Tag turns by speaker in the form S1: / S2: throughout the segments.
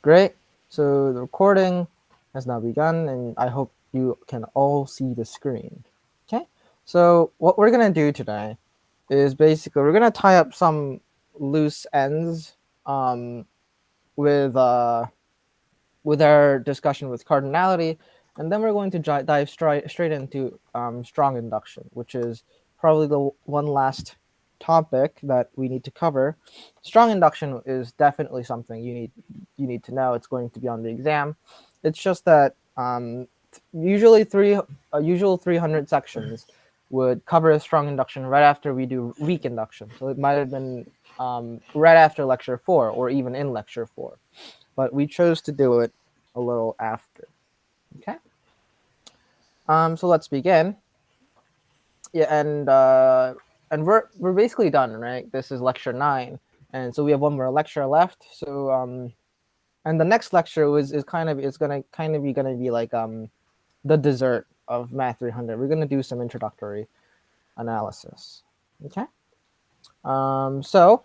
S1: Great. So the recording has now begun, and I hope you can all see the screen. Okay. So what we're gonna do today is basically we're gonna tie up some loose ends um, with with our discussion with cardinality, and then we're going to dive straight into strong induction, which is probably the one last topic that we need to cover. Strong induction is definitely something you need to know. It's going to be on the exam. It's just that usually usual 300 sections would cover a strong induction right after we do weak induction. So it might have been right after lecture 4 or even in lecture 4, but we chose to do it a little after. Okay. So let's begin. Yeah, and we're basically done, right? This is lecture 9, and so we have one more lecture left. So and the next lecture is gonna be like the dessert of Math 300. We're gonna do some introductory analysis. Okay. So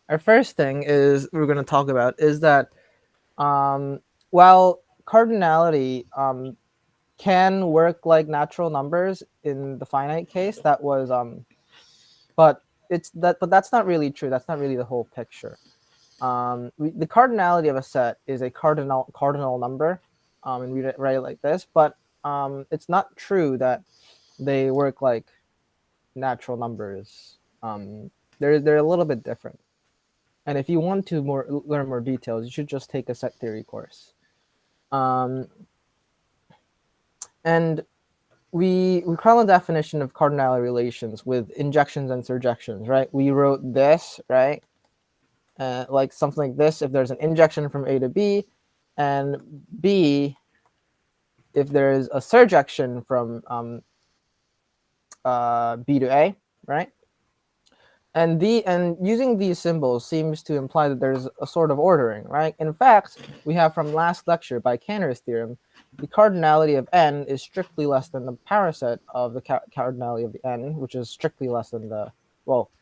S1: our first thing is we're gonna talk about is that while cardinality can work like natural numbers in the finite case, that was but but that's not really true. That's not really the whole picture. The cardinality of a set is a cardinal number, and we write it like this. But it's not true that they work like natural numbers. They're a little bit different. And if you want to learn more details, you should just take a set theory course. And we call a definition of cardinality relations with injections and surjections, right? We wrote this, right? Like something like this, if there's an injection from A to B, and B, if there's a surjection from B to A, right? And using these symbols seems to imply that there's a sort of ordering, right? In fact, we have from last lecture by Cantor's theorem, the cardinality of n is strictly less than the power set of the cardinality of the n, which is strictly less than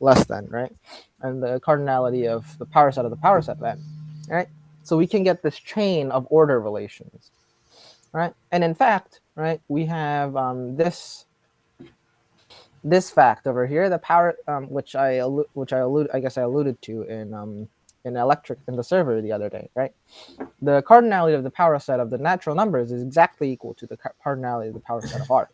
S1: less than, right? And the cardinality of the power set of n, right? So we can get this chain of order relations, right? And in fact, right, we have this fact over here, the power, which I alluded to in the server the other day, right? The cardinality of the power set of the natural numbers is exactly equal to the cardinality of the power set of R.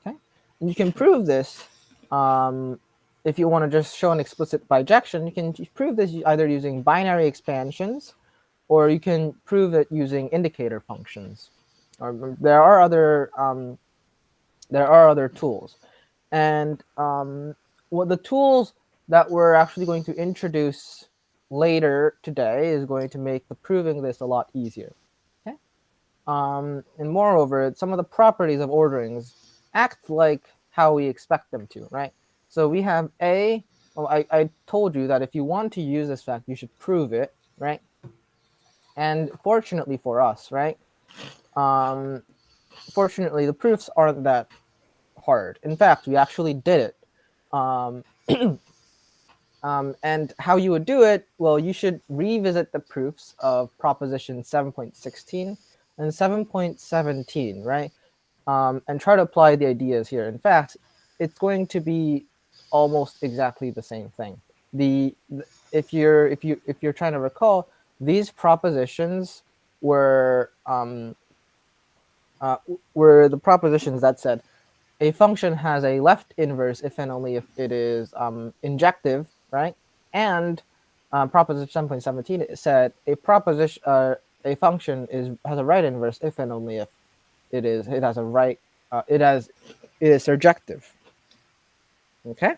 S1: Okay, and you can prove this if you want to just show an explicit bijection. You can prove this either using binary expansions, or you can prove it using indicator functions. There are other tools. And the tools that we're actually going to introduce later today is going to make the proving this a lot easier. Okay. And moreover, some of the properties of orderings act like how we expect them to, right? So we have A. Well, I told you that if you want to use this fact, you should prove it, right? And fortunately for us, right? Fortunately, the proofs aren't that hard. In fact, we actually did it. And how you would do it, well, you should revisit the proofs of proposition 7.16 and 7.17, right? And try to apply the ideas here. In fact, it's going to be almost exactly the same thing. If you're trying to recall, these propositions were the propositions that said a function has a left inverse if and only if it is injective, right? And proposition 7.17 it said a function has a right inverse if and only if it is surjective. Okay.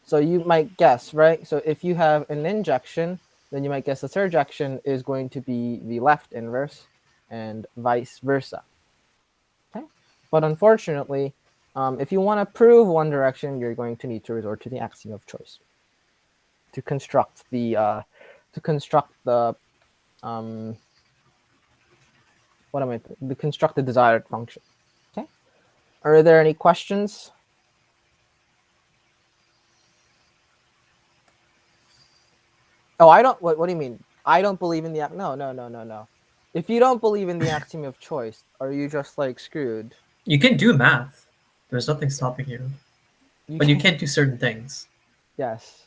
S1: So you might guess, right? So if you have an injection, then you might guess the surjection is going to be the left inverse, and vice versa. Okay. But unfortunately, if you want to prove one direction, you're going to need to resort to the axiom of choice to construct the desired function. Okay. Are there any questions? Oh, I don't. What do you mean? I don't believe in the no, no, no, no, no. If you don't believe in the axiom of choice, are you just like screwed?
S2: You can do math. There's nothing stopping you,
S1: You
S2: but you
S1: can
S2: can't do certain things.
S1: yes.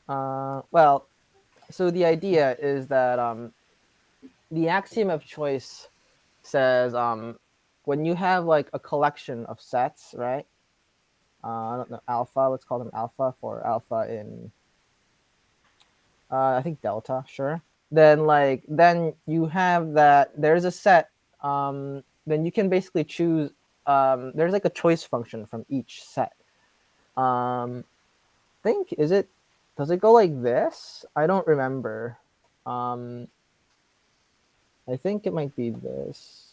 S1: Well, so the idea is that the axiom of choice says when you have like a collection of sets, right? I don't know alpha. Let's call them alpha for alpha in I think delta. Sure. Then you have that there's a set. Then you can basically choose. There's like a choice function from each set. Think is it? Does it go like this? I don't remember. Um, I think it might be this.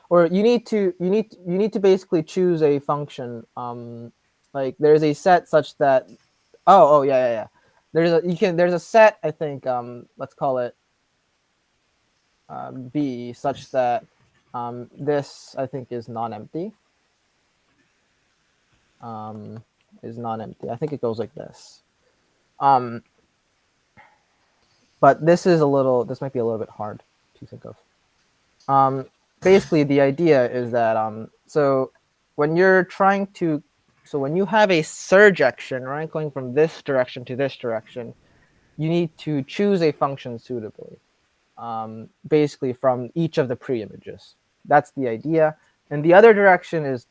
S1: Or you need to basically choose a function. Like there's a set such that yeah. There's a set I think let's call it B such that this I think is non-empty. Is non-empty. I think it goes like this. Um, but this might be a little bit hard to think of. Um, Basically, the idea is that so when you're trying to, so when you have a surjection, right, going from this direction to this direction, you need to choose a function suitably, basically from each of the pre-images. That's the idea, and the other direction is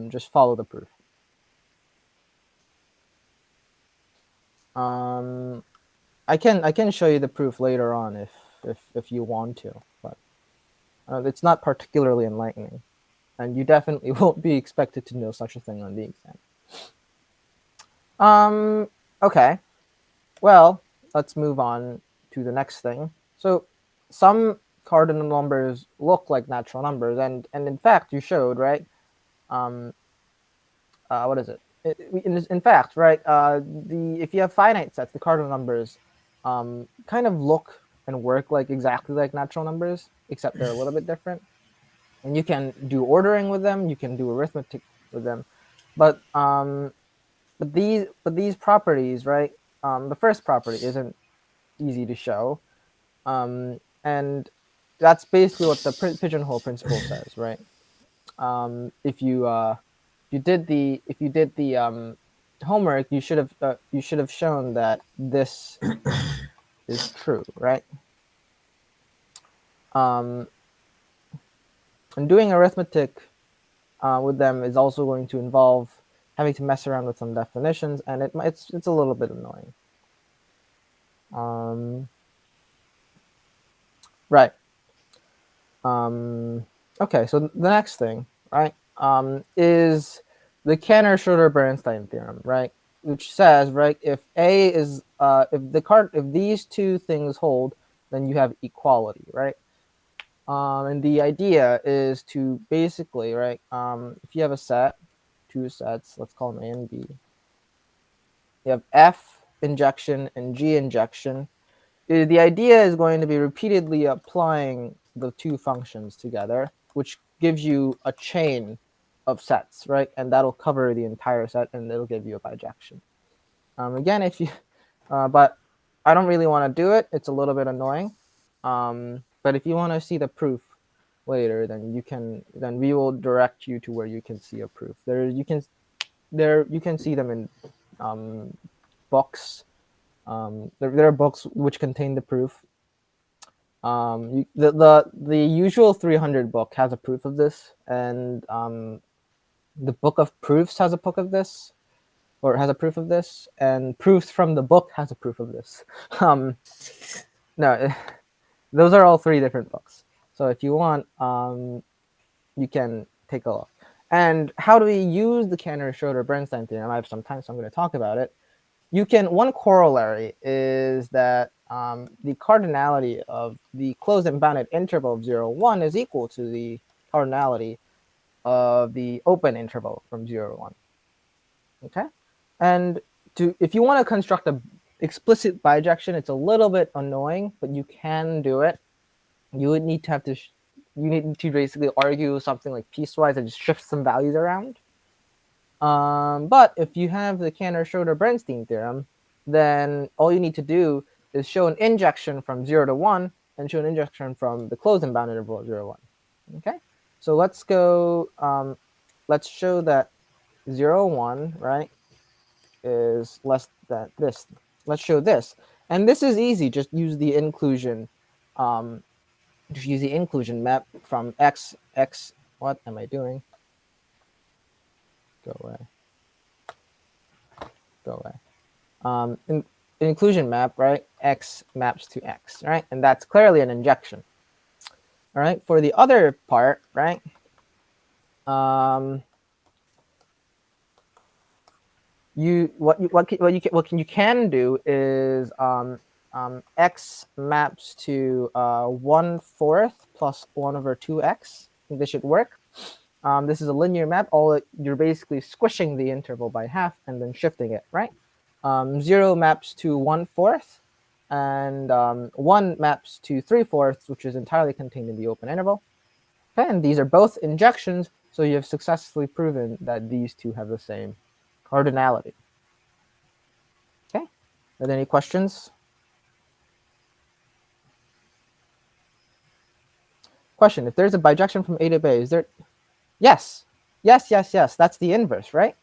S1: just follow the proof. Um, I can show you the proof later on if you want to, but it's not particularly enlightening. And you definitely won't be expected to know such a thing on the exam. Okay. Well, let's move on to the next thing. So, some cardinal numbers look like natural numbers, and in fact, you showed right. Um, what is it? In fact, right? The if you have finite sets, the cardinal numbers, kind of look and work like exactly like natural numbers, except they're a little bit different. And you can do ordering with them. You can do arithmetic with them, but these properties, right? The first property isn't easy to show, and that's basically what the pigeonhole principle says, right? If you if you did the homework, you should have shown that this is true, right? Um, and doing arithmetic with them is also going to involve having to mess around with some definitions, and it's a little bit annoying. Right. Okay, so the next thing, right, is the Cantor-Schroeder-Bernstein theorem, right, which says, right, if A is if these two things hold, then you have equality, right? And the idea is to basically, right, if you have a set, two sets, let's call them A and B. You have F injection and G injection. The idea is going to be repeatedly applying the two functions together, which gives you a chain of sets, right? And that'll cover the entire set, and it'll give you a bijection. Again, if you, but I don't really want to do it. It's a little bit annoying. But if you want to see the proof later, then then we will direct you to where you can see a proof. You can see them in books. There are books which contain the proof. The usual 300 book has a proof of this, and the Book of Proofs has a book of this, or has a proof of this, and Proofs from the Book has a proof of this. No, those are all three different books. So if you want, you can take a look. And how do we use the Cantor-Schroeder-Bernstein theorem? I have some time, so I'm going to talk about it. One corollary is that the cardinality of the closed and bounded interval of 0, 1 is equal to the cardinality of the open interval from 0 to 1. Okay? And if you want to construct a explicit bijection, it's a little bit annoying, but you can do it. You would need to you need to basically argue something like piecewise and just shift some values around. But if you have the Cantor-Schroeder-Bernstein theorem, then all you need to do is show an injection from 0 to 1 and show an injection from the closed and bound interval of 0 to 1. Okay, so let's go, let's show that 0, 1, right, is less than this. Let's show this. And this is easy. Just use the inclusion map from x. What am I doing? Go away. Inclusion map, right? X maps to x, right? And that's clearly an injection. All right. For the other part, right? What you can do is x maps to 1/4 plus 1/2x. I think this should work. This is a linear map. You're basically squishing the interval by half and then shifting it, right? 0 maps to 1/4, and 1 maps to 3/4, which is entirely contained in the open interval. Okay, and these are both injections, so you have successfully proven that these two have the same cardinality. Okay, are there any questions? Question: if there's a bijection from A to B, is there? Yes. That's the inverse, right?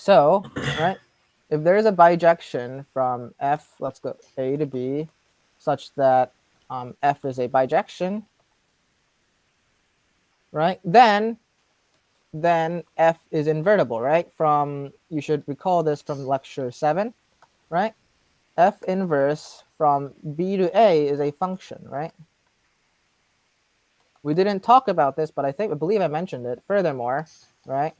S1: So, right, if there is a bijection from F, let's go A to B, such that F is a bijection, right? Then F is invertible, right? You should recall this from lecture 7, right? F inverse from B to A is a function, right? We didn't talk about this, but I believe I mentioned it. Furthermore, right?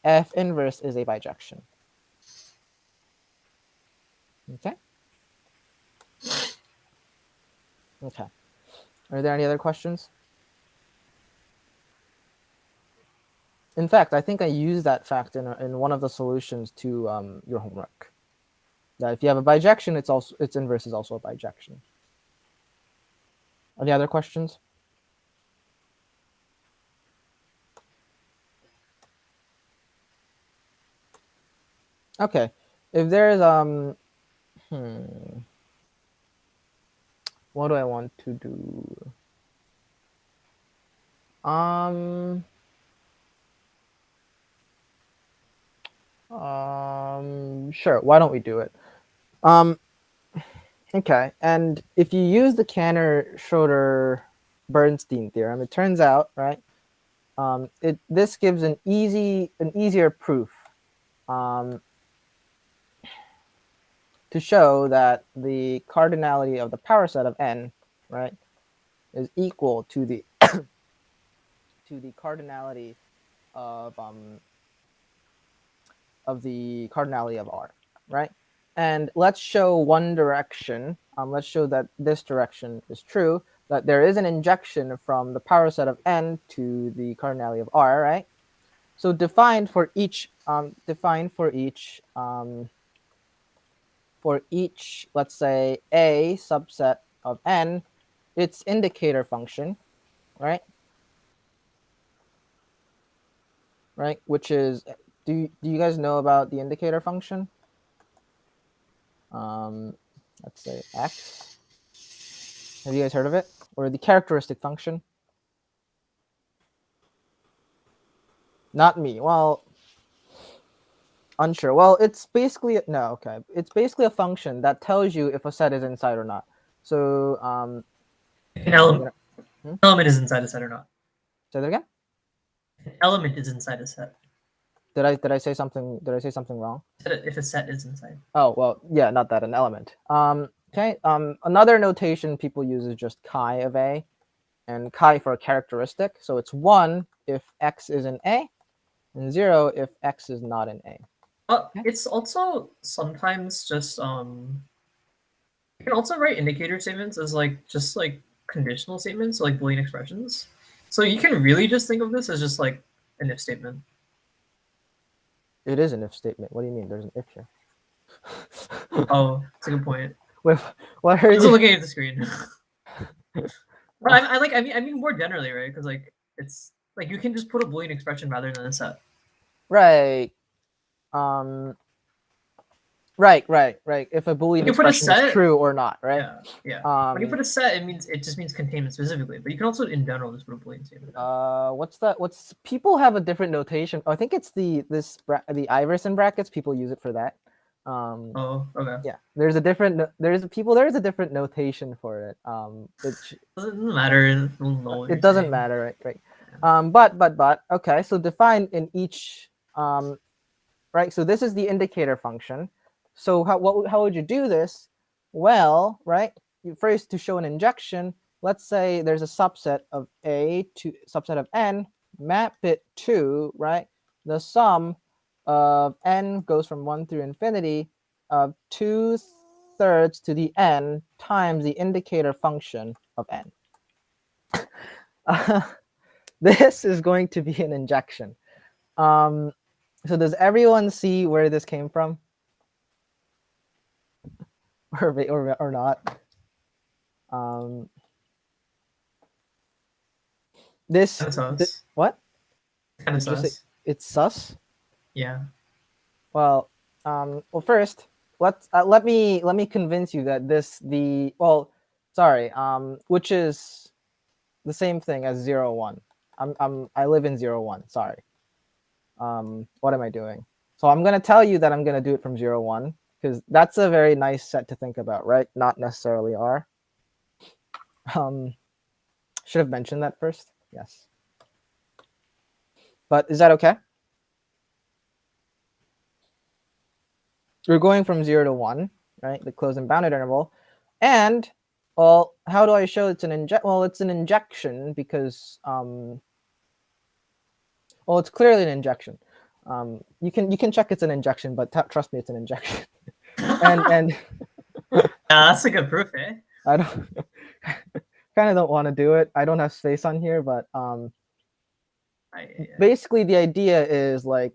S1: F inverse is a bijection. Okay. Okay. Are there any other questions? In fact, I think I used that fact in one of the solutions to your homework. That if you have a bijection, its inverse is also a bijection. Any other questions? Okay. If there's what do I want to do? Sure. Why don't we do it? Okay. And if you use the Cantor-Schroeder-Bernstein theorem, it turns out, right? This gives an easier proof to show that the cardinality of the power set of n, right, is equal to the to the cardinality of the cardinality of R, right? And let's show one direction. Let's show that this direction is true. That there is an injection from the power set of n to the cardinality of R, right? So define for each, let's say a subset of n, its indicator function, right? Right, which is, do you guys know about the indicator function? Let's say x. Have you guys heard of it? Or the characteristic function? Not me. Well, unsure. Well, it's basically It's basically a function that tells you if a set is inside or not. So
S2: An element, element is inside a set or not.
S1: Say that again.
S2: An element is inside a set.
S1: Did I say something? Did I say something wrong?
S2: If a set is inside.
S1: Oh well, yeah, not that, an element. Okay. Another notation people use is just chi of A, and chi for a characteristic. So it's 1 if x is in A, and 0 if x is not in A.
S2: It's also sometimes just you can also write indicator statements as just conditional statements, so like Boolean expressions. So you can really just think of this as just like an if statement.
S1: It is an if statement. What do you mean? There's an if here.
S2: Oh, that's a good point.
S1: Wait, what are you
S2: looking at the screen? But I mean more generally, right? Because it's like you can just put a Boolean expression rather than a set.
S1: Right. Right. If a Boolean
S2: When you put a
S1: expression is
S2: set,
S1: true or not, right?
S2: yeah. When you put a set, it just means containment specifically, but you can also in general just put a Boolean statement.
S1: What's that? What's people have a different notation? I think it's the Iverson brackets. People use it for that.
S2: Oh, okay.
S1: Yeah, there's a different there's a different notation for it. Which
S2: Doesn't matter.
S1: it doesn't matter, right? But okay. So define in each right. So this is the indicator function. So how would you do this? Well, right. First, to show an injection, let's say there's a subset of A to subset of N. Map it to right. The sum of N goes from 1 through infinity of 2/3 to the N times the indicator function of N. This is going to be an injection. So does everyone see where this came from? Or not? This what?
S2: Kind of sus.
S1: It's sus.
S2: Yeah.
S1: Well, first let me convince you that which is the same thing as 0, 1. I live in 0, 1. Sorry. What am I doing? So I'm gonna tell you that I'm gonna do it from 0, 1 because that's a very nice set to think about, right? Not necessarily R. Should have mentioned that first. Yes. But is that okay? We're going from 0 to 1, right? The closed and bounded interval. And well, how do I show it's an it's an injection because it's clearly an injection. You can check it's an injection, but trust me, it's an injection. and
S2: that's a good proof, eh?
S1: I don't kind of don't want to do it. I don't have space on here, but basically the idea is like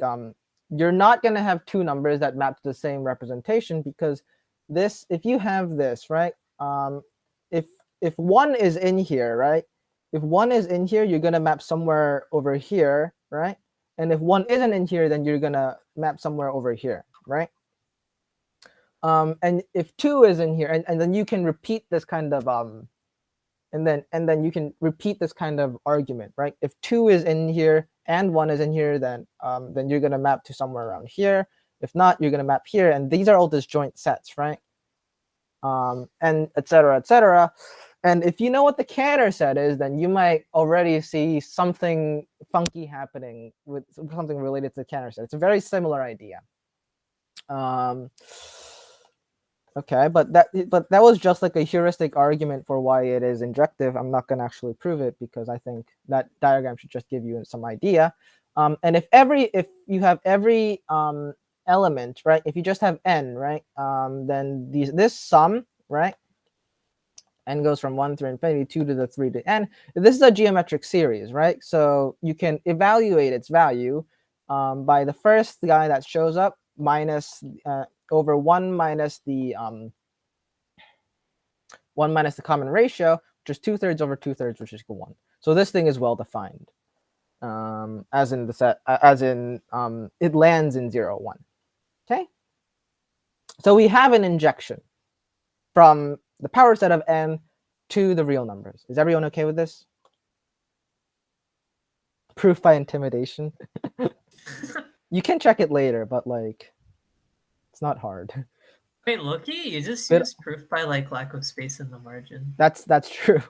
S1: you're not going to have two numbers that map to the same representation because if you have this, right? If one is in here, right? If one is in here, you're going to map somewhere over here, right? And if one isn't in here, then you're going to map somewhere over here, right? And if two is in here, and then you can repeat this kind of and then you can repeat this kind of argument, right? If 2 is in here and 1 is in here, then you're going to map to somewhere around here. If not, you're going to map here, and these are all disjoint sets, right? And etc. etc. And if you know what the Cantor set is, then you might already see something funky happening with something related to the Cantor set. It's a very similar idea. Okay, but that was just like a heuristic argument for why it is injective. I'm not going to actually prove it because I think that diagram should just give you some idea. And if you have every element, right? If you just have n, right? Then this sum, right? N goes from 1 through infinity, 2 to the 3 to n. This is a geometric series, right? So you can evaluate its value by the first guy that shows up minus over 1 minus the 1 minus the common ratio, which is 2/3 over 2/3, which is equal 1. So this thing is well defined, as in the set, it lands in 0, 1. Okay. So we have an injection from the power set of n to the real numbers. Is everyone okay with this? Proof by intimidation. You can check it later, but like, it's not hard.
S2: Wait, Loki, you just used proof by like lack of space in the margin.
S1: That's true.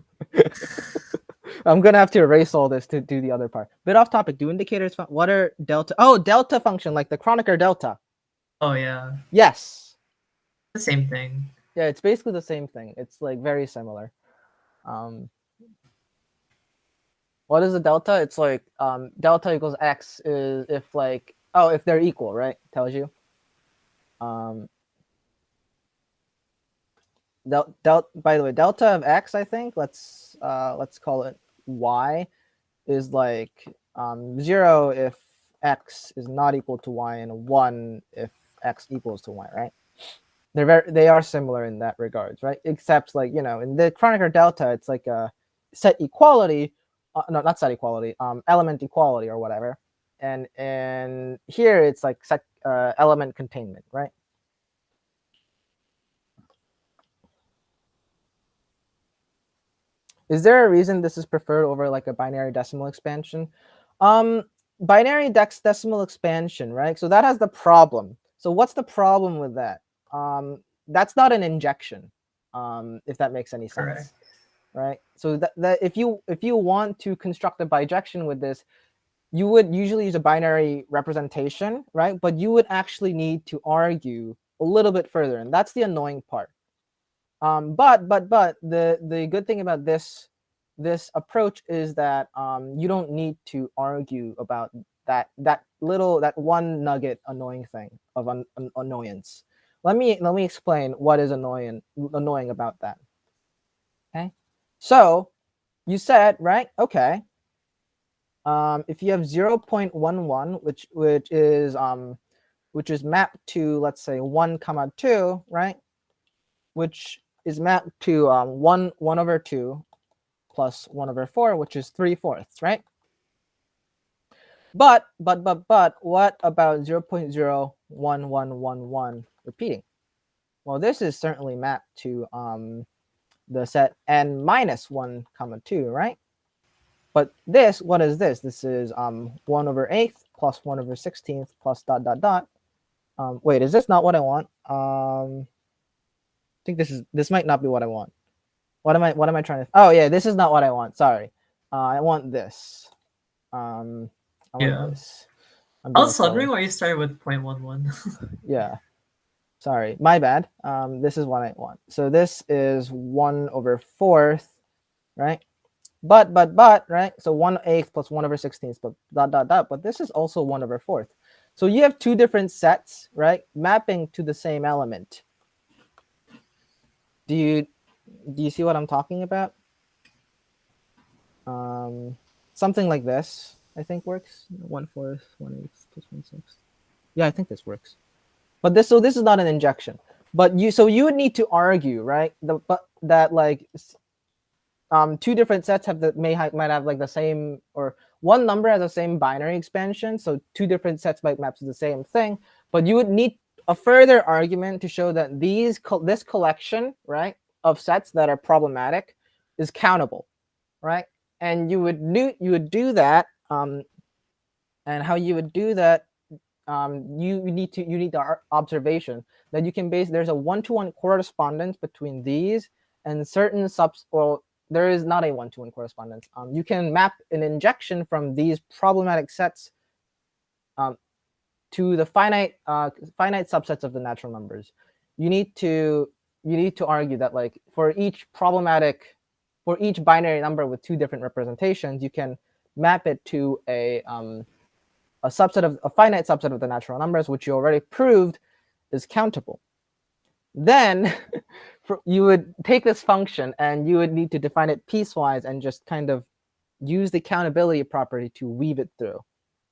S1: I'm gonna have to erase all this to do the other part. Bit off topic. Do indicators? What are delta? Oh, delta function, like the Kronecker delta.
S2: Oh yeah.
S1: Yes.
S2: The same thing.
S1: Yeah, it's basically the same thing. It's like very similar. What is the delta? It's like delta equals x is if like if they're equal, right? Tells you. By the way, delta of x, I think let's call it y, is like 0 if x is not equal to y, and 1 if x equals to y, right? They are similar in that regards, right? Except like, in the Kronecker delta, it's like a set equality, no, not set equality, element equality or whatever. and here it's like element containment, right? Is there a reason this is preferred over like a binary decimal expansion? Binary decimal expansion, right? So that has the problem. So what's the problem with that? That's not an injection, if that makes any sense.
S2: Correct.
S1: Right? So that if you want to construct a bijection with this, you would usually use a binary representation, right? But you would actually need to argue a little bit further, and that's the annoying part. But the good thing about this approach is that you don't need to argue about that one nugget annoying thing of annoyance. Let me explain what is annoying about that. Okay, so you said, right? Okay, if you have 0.11, which is mapped to, let's say, 1, 2, right? Which is mapped to 1 over 2 plus 1 over 4, which is 3/4, right? But what about 0.01111 repeating? Well, this is certainly mapped to the set n minus 1, 2, right? But this, what is this? This is 1 over 8th plus 1 over 16th plus ... wait, is this not what I want? I think this might not be what I want. What am I trying to? Oh yeah, this is not what I want. Sorry, I want this. I want this.
S2: I was wondering why you started with 0.11.
S1: Yeah, sorry, my bad. This is what I want. So this is 1 over 4th, right? But right. So 1/8 plus 1 over 16th, but ... But this is also 1 over 4th. So you have two different sets, right? Mapping to the same element. Do you see what I'm talking about? Something like this, I think works. 1/4, 1/8 plus 1/6. Yeah, I think this works. But this is not an injection. But you would need to argue, right? That like two different sets have might have like the same, or one number has the same binary expansion, so two different sets might map to the same thing. But you would need a further argument to show that this collection, right, of sets that are problematic is countable, right? And you would do that. And how you would do that? You need the observation that you can base. There's a 1-to-1 correspondence between these and certain or there is not a 1-to-1 correspondence. You can map an injection from these problematic sets to the finite subsets of the natural numbers. You need to argue that like for each binary number with two different representations, you can map it to a finite subset of the natural numbers, which you already proved is countable. Then you would take this function and you would need to define it piecewise and just kind of use the countability property to weave it through.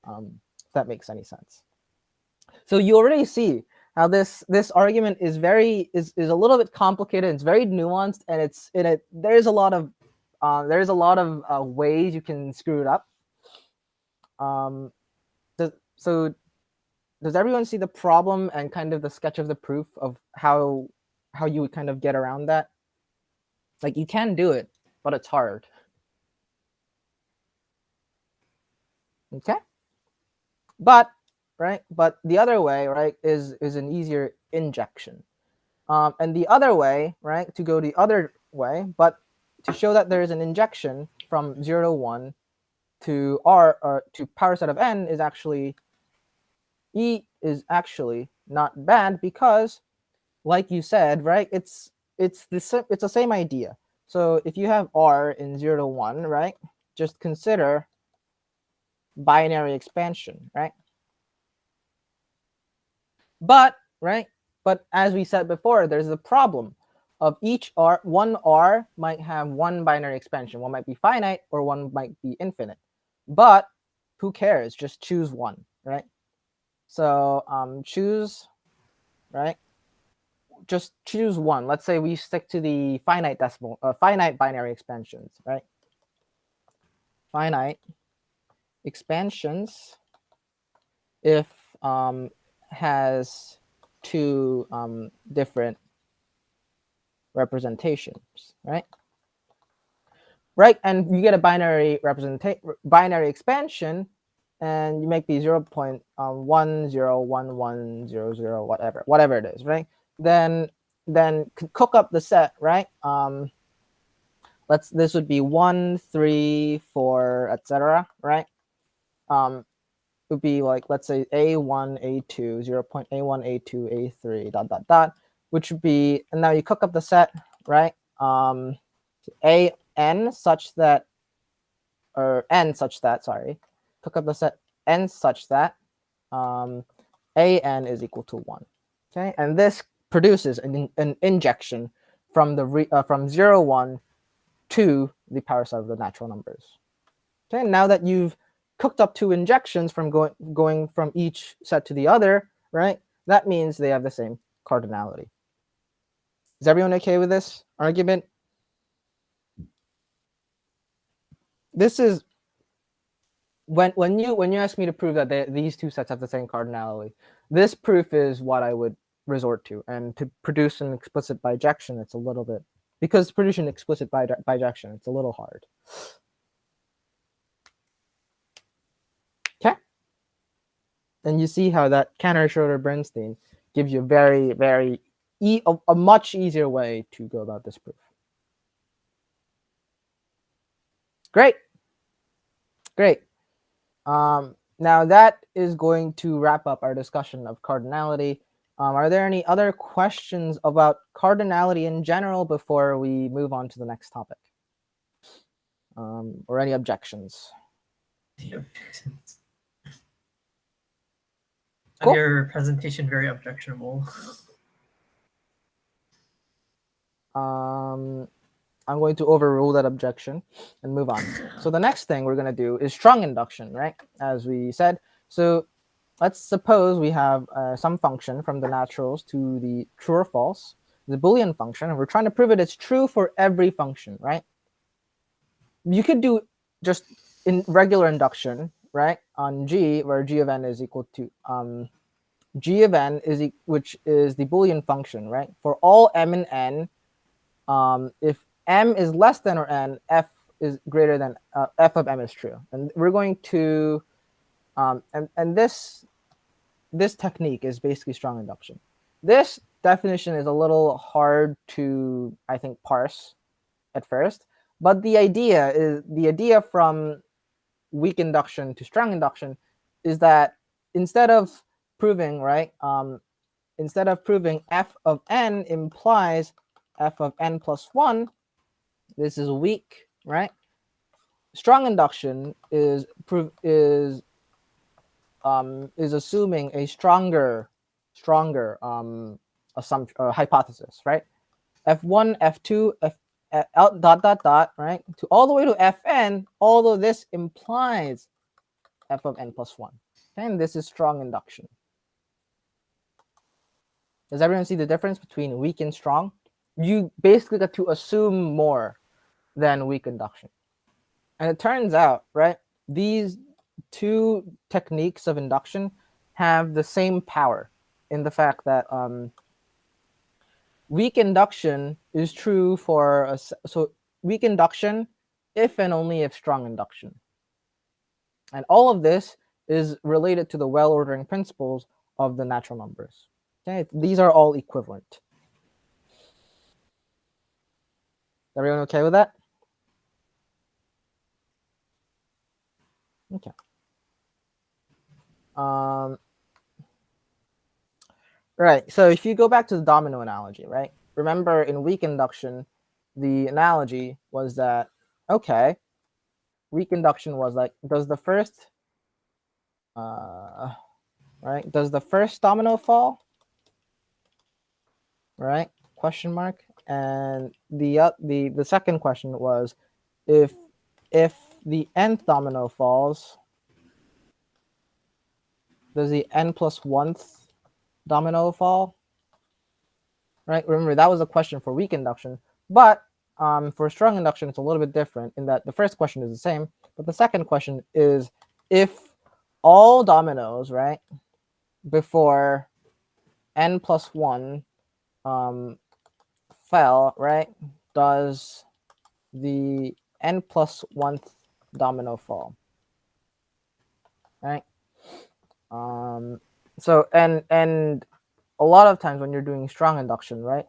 S1: If that makes any sense. So you already see how this argument is a little bit complicated. It's very nuanced, and there's a lot of ways you can screw it up. Does everyone see the problem and kind of the sketch of the proof of how you would kind of get around that? Like, you can do it, but it's hard. Okay? But the other way, right, is an easier injection. And the other way, right, to go the other way, but to show that there is an injection from 0 to 1 to R, or to power set of n, is actually not bad, because, like you said, right, it's the same idea. So if you have R in 0 to 1, right, just consider binary expansion, right? But as we said before, there's a problem of each R. One R might have one binary expansion. One might be finite, or one might be infinite. But who cares? Just choose one, right? So choose, right? Just choose one. Let's say we stick to the finite binary expansions, right? Finite expansions if has two different representations, right? Right, and you get a binary binary expansion, and you make the 0.101100 whatever it is, right? Then cook up the set, right? This would be 1, 3, 4, etc., right? It would be like, let's say A1, A2, 0.A1, A2, A3, dot, dot, dot, which would be, and now you cook up the set, right? AN such that, or N such that, sorry, cook up the set N such that AN is equal to 1. Okay, and this produces an injection from from 0, 1 to the power set of the natural numbers. Okay, now that you've cooked up two injections from going from each set to the other, right? That means they have the same cardinality. Is everyone okay with this argument? This is when you ask me to prove that these two sets have the same cardinality. This proof is what I would resort to, and to produce an explicit bijection, it's a little bit, because producing explicit bijection, it's a little hard. Okay, and you see how that Cantor-Schroeder-Bernstein gives you a much easier way to go about this proof. Great. Now that is going to wrap up our discussion of cardinality. Are there any other questions about cardinality in general before we move on to the next topic? Or any objections?
S2: Cool. Your presentation very objectionable.
S1: I'm going to overrule that objection and move on. So the next thing we're going to do is strong induction, right? As we said. So let's suppose we have some function from the naturals to the true or false, the Boolean function, and we're trying to prove it's true for every function, right? You could do just in regular induction, right, on G, where G of n is equal to G of n which is the Boolean function, right? For all m and n, if m is less than or n, f is greater than f of m is true, and we're going to and this technique is basically strong induction. This definition is a little hard to, I think, parse at first, but the idea from weak induction to strong induction is that instead of proving, right, instead of proving f of n implies f of n plus 1, this is weak, right? Strong induction is assuming a stronger assumption, hypothesis, right? F1, F2, dot dot dot, right? To all the way to Fn, although this implies f of n plus 1. And this is strong induction. Does everyone see the difference between weak and strong? You basically got to assume more than weak induction. And it turns out, right, these two techniques of induction have the same power in the fact that weak induction is true for weak induction if and only if strong induction. And all of this is related to the well-ordering principles of the natural numbers. Okay, these are all equivalent. Everyone okay with that? Okay. Right, so if you go back to the domino analogy, right? Remember in weak induction, the analogy was that, okay, weak induction was like, does the first domino fall? Right? Question mark. And the second question was, if the nth domino falls, does the n plus 1th domino fall? Right? Remember, that was a question for weak induction, but for strong induction, it's a little bit different in that the first question is the same, but the second question is if all dominoes, right, before n plus 1 fell, right, does the n plus 1th domino fall, right? So and a lot of times when you're doing strong induction, right,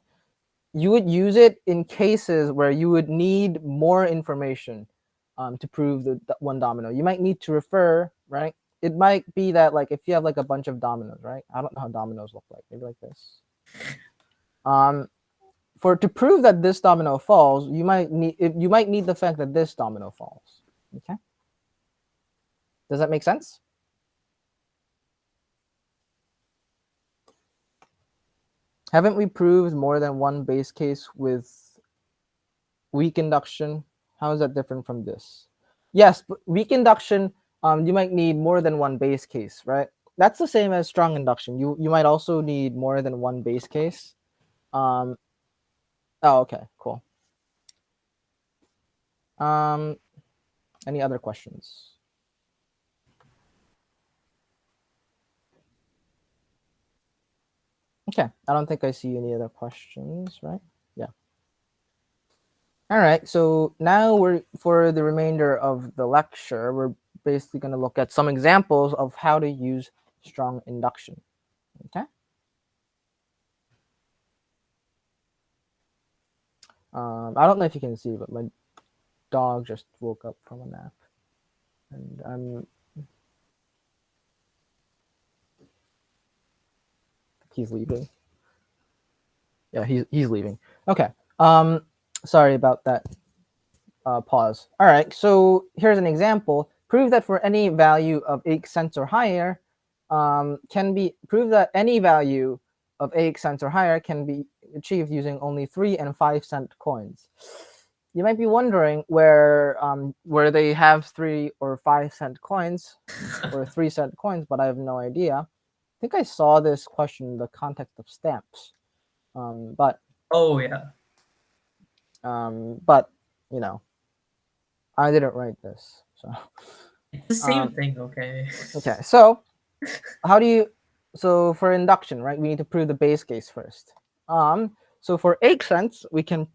S1: you would use it in cases where you would need more information to prove the one domino. You might need to refer, right? It might be that like if you have like a bunch of dominoes, right? I don't know how dominoes look like. Maybe like this. For to prove that this domino falls, you might need the fact that this domino falls. Okay. Does that make sense? Haven't we proved more than one base case with weak induction? How is that different from this? Yes, but weak induction, you might need more than one base case, right? That's the same as strong induction. You might also need more than one base case. Oh, okay, cool. Any other questions? Okay, I don't think I see any other questions, right? Yeah. All right, so now we're for the remainder of the lecture, we're basically going to look at some examples of how to use strong induction. Okay. I don't know if you can see, but my dog just woke up from a nap, and he's leaving. Yeah, he's leaving. Okay. Sorry about that. Pause. All right. So here's an example. Prove that for any value of 8 cents or higher, prove that any value of 8 cents or higher can be achieved using only 3 and 5 cent coins. You might be wondering where they have 3 or 5 cent coins or 3 cent coins, but I have no idea. I think I saw this question in the context of stamps, but
S2: Oh yeah.
S1: but you know, I didn't write this, so
S2: It's the same thing, okay?
S1: okay. So how do you? So for induction, right, we need to prove the base case first. So for 8 cents, we can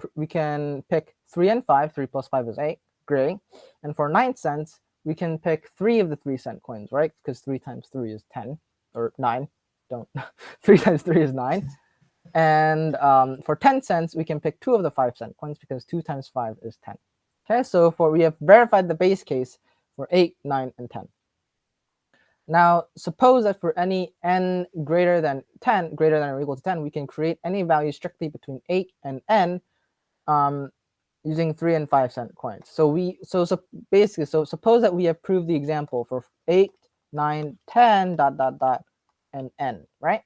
S1: pick 3 and 5. 3 plus 5 is 8. Great. And for 9 cents, we can pick 3 of the 3 cent coins, right? Because 3 times 3 is 10, or 9. Don't 3 times 3 is 9. And for 10 cents, we can pick 2 of the 5 cent coins because 2 times 5 is 10. Okay, so we have verified the base case for 8, 9, and 10. Now, suppose that for any n greater than 10, greater than or equal to 10, we can create any value strictly between 8 and n using 3 and 5 cent coins. So basically, suppose that we have proved the example for 8, 9, 10, ... and n, right?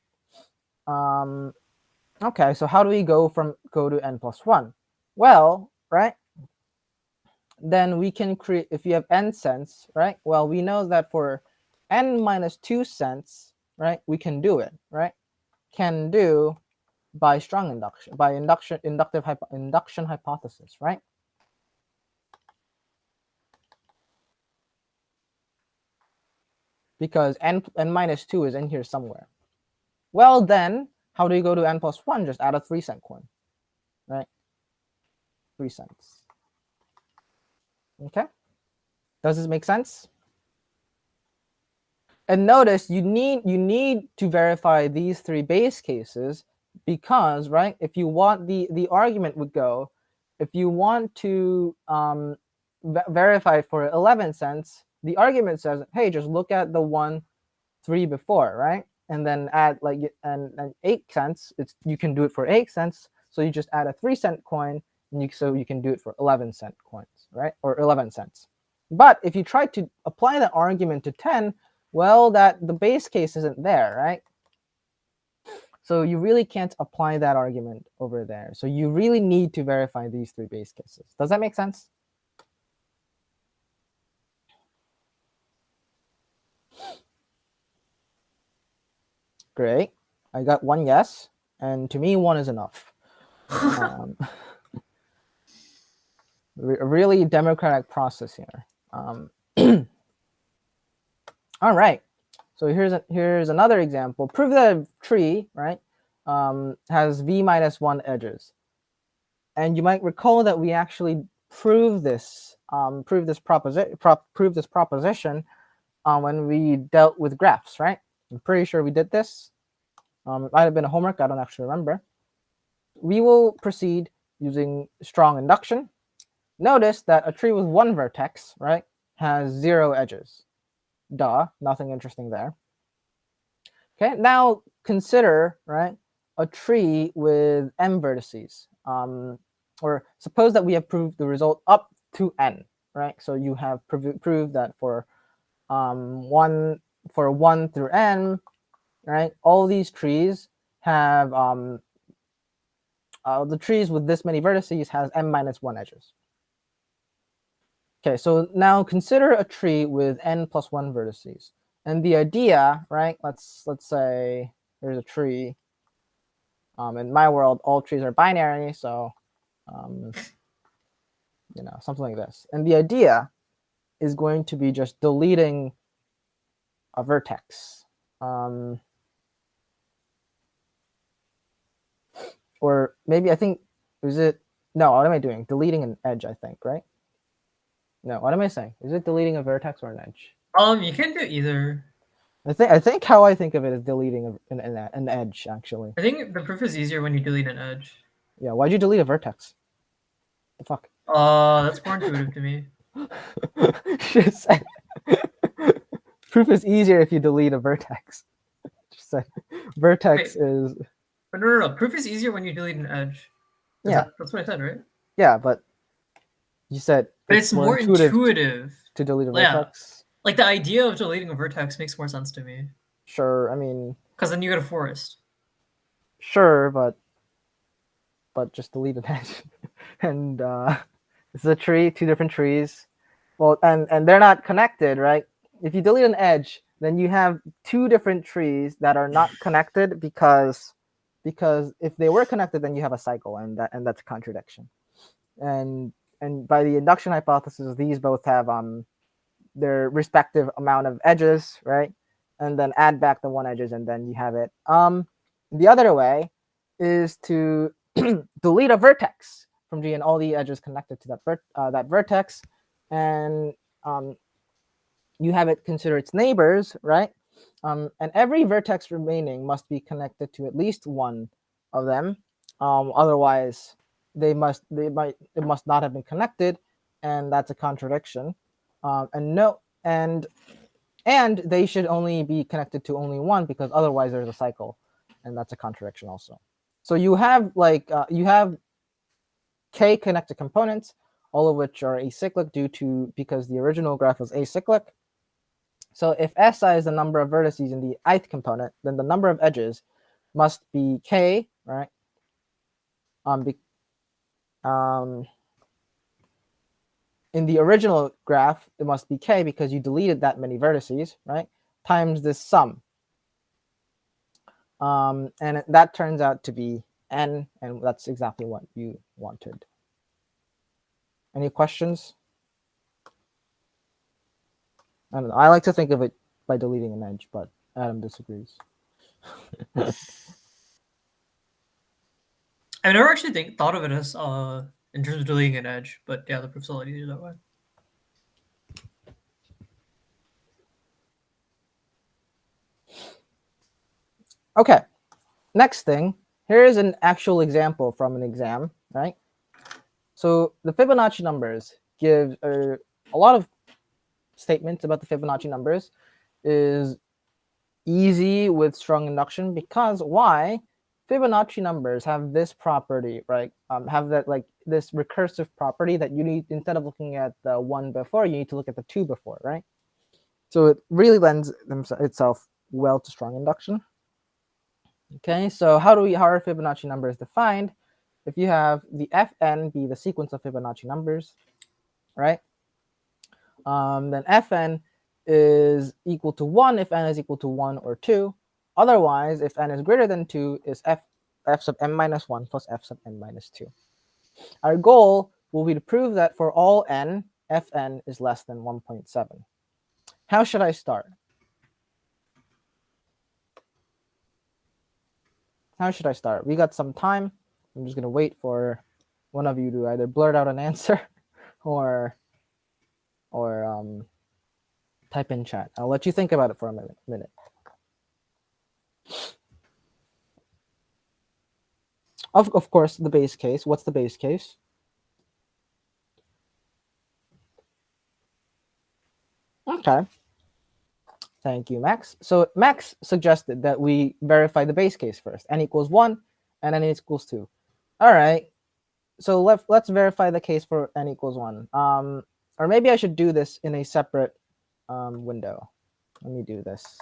S1: Okay, so how do we go to n plus 1? Well, right, then we can create, if you have n cents, right? Well, we know that for n minus 2 cents, right, we can do it, right? Can do by strong induction, by induction hypothesis, right? Because n minus 2 is in here somewhere. Well, then, how do you go to n plus 1? Just add a 3 cent coin, right? 3 cents. Okay? Does this make sense? And notice you need to verify these 3 base cases because, right, if you want the argument would go, if you want to verify for 11 cents, the argument says, hey, just look at the 1, 3 before, right? And then add like and 8 cents. You can do it for 8 cents. So you just add a 3 cent coin, and so you can do it for 11 cent coins, right? Or 11 cents. But if you try to apply the argument to 10, well, the base case isn't there, right? So you really can't apply that argument over there. So you really need to verify these 3 base cases. Does that make sense? Great. I got 1 yes, and to me 1 is enough. A really democratic process here. All right. So here's another example. Prove that a tree, right, has v minus 1 edges. And you might recall that we actually proved this proposition when we dealt with graphs, right? I'm pretty sure we did this. It might have been a homework. I don't actually remember. We will proceed using strong induction. Notice that a tree with one vertex, right, has 0 edges. Duh, nothing interesting there. Okay, now consider, right, a tree with m vertices. Or suppose that we have proved the result up to n, right? So you have proved that for 1 through n, right? All these trees have the trees with this many vertices has m minus 1 edges. Okay, so now consider a tree with n plus 1 vertices. And the idea, right? Let's say there's a tree. In my world, all trees are binary, so something like this. And the idea is going to be just deleting a vertex. Or maybe I think, no, what am I doing? Deleting an edge, I think, right? No, what am I saying? Is it deleting a vertex or an edge?
S2: You can do either.
S1: I think how I think of it is deleting an edge, actually.
S2: I think the proof is easier when you delete an edge.
S1: Yeah, why'd you delete a vertex? The fuck?
S2: That's more intuitive to me.
S1: Proof is easier if you delete a vertex. Just say vertex is.
S2: But no. Proof is easier when you delete an edge.
S1: Yeah,
S2: that's what I said, right?
S1: Yeah, but you said
S2: it's more intuitive
S1: to delete a vertex.
S2: Yeah. Like the idea of deleting a vertex makes more sense to me.
S1: Sure, I mean.
S2: Because then you get a forest.
S1: Sure, but just delete an edge, and this is a tree, 2 different trees. Well, and they're not connected, right? If you delete an edge, then you have 2 different trees that are not connected because if they were connected, then you have a cycle, and that's a contradiction. And by the induction hypothesis, these both have their respective amount of edges, right? And then add back the 1 edges, and then you have it. The other way is to delete a vertex from G and all the edges connected to that vertex, and you have it consider its neighbors, right? And every vertex remaining must be connected to at least one of them. Otherwise, it must not have been connected, and that's a contradiction. And they should only be connected to only one, because otherwise there's a cycle, and that's a contradiction also. So you have you have k connected components, all of which are acyclic because the original graph was acyclic. So if Si is the number of vertices in the ith component, then the number of edges must be k, right? In the original graph, it must be k because you deleted that many vertices, right? Times this sum. And that turns out to be n, and that's exactly what you wanted. Any questions? I don't know. I like to think of it by deleting an edge, but Adam disagrees.
S2: I've never actually thought of it as in terms of deleting an edge, but yeah, the proof's a lot easier that way.
S1: Okay, next thing, here is an actual example from an exam, right? So the Fibonacci numbers give a lot of statements about the Fibonacci numbers is easy with strong induction, because why? Fibonacci numbers have this property, right? Have that this recursive property that you need, instead of looking at the 1 before, you need to look at the 2 before, right? So it really lends itself well to strong induction. Okay, so how are Fibonacci numbers defined? If you have the Fn be the sequence of Fibonacci numbers, right? Then Fn is equal to 1 if n is equal to 1 or 2. Otherwise, if n is greater than 2, is f sub n minus 1 plus f sub n minus 2. Our goal will be to prove that for all n, Fn is less than 1.7. How should I start? How should I start? We got some time. I'm just gonna wait for one of you to either blurt out an answer or type in chat. I'll let you think about it for a minute. Of course, the base case. What's the base case? Okay. Thank you, Max. So Max suggested that we verify the base case first. N equals 1 and n equals 2. All right. So let's verify the case for n equals 1. Or maybe I should do this in a separate window. Let me do this.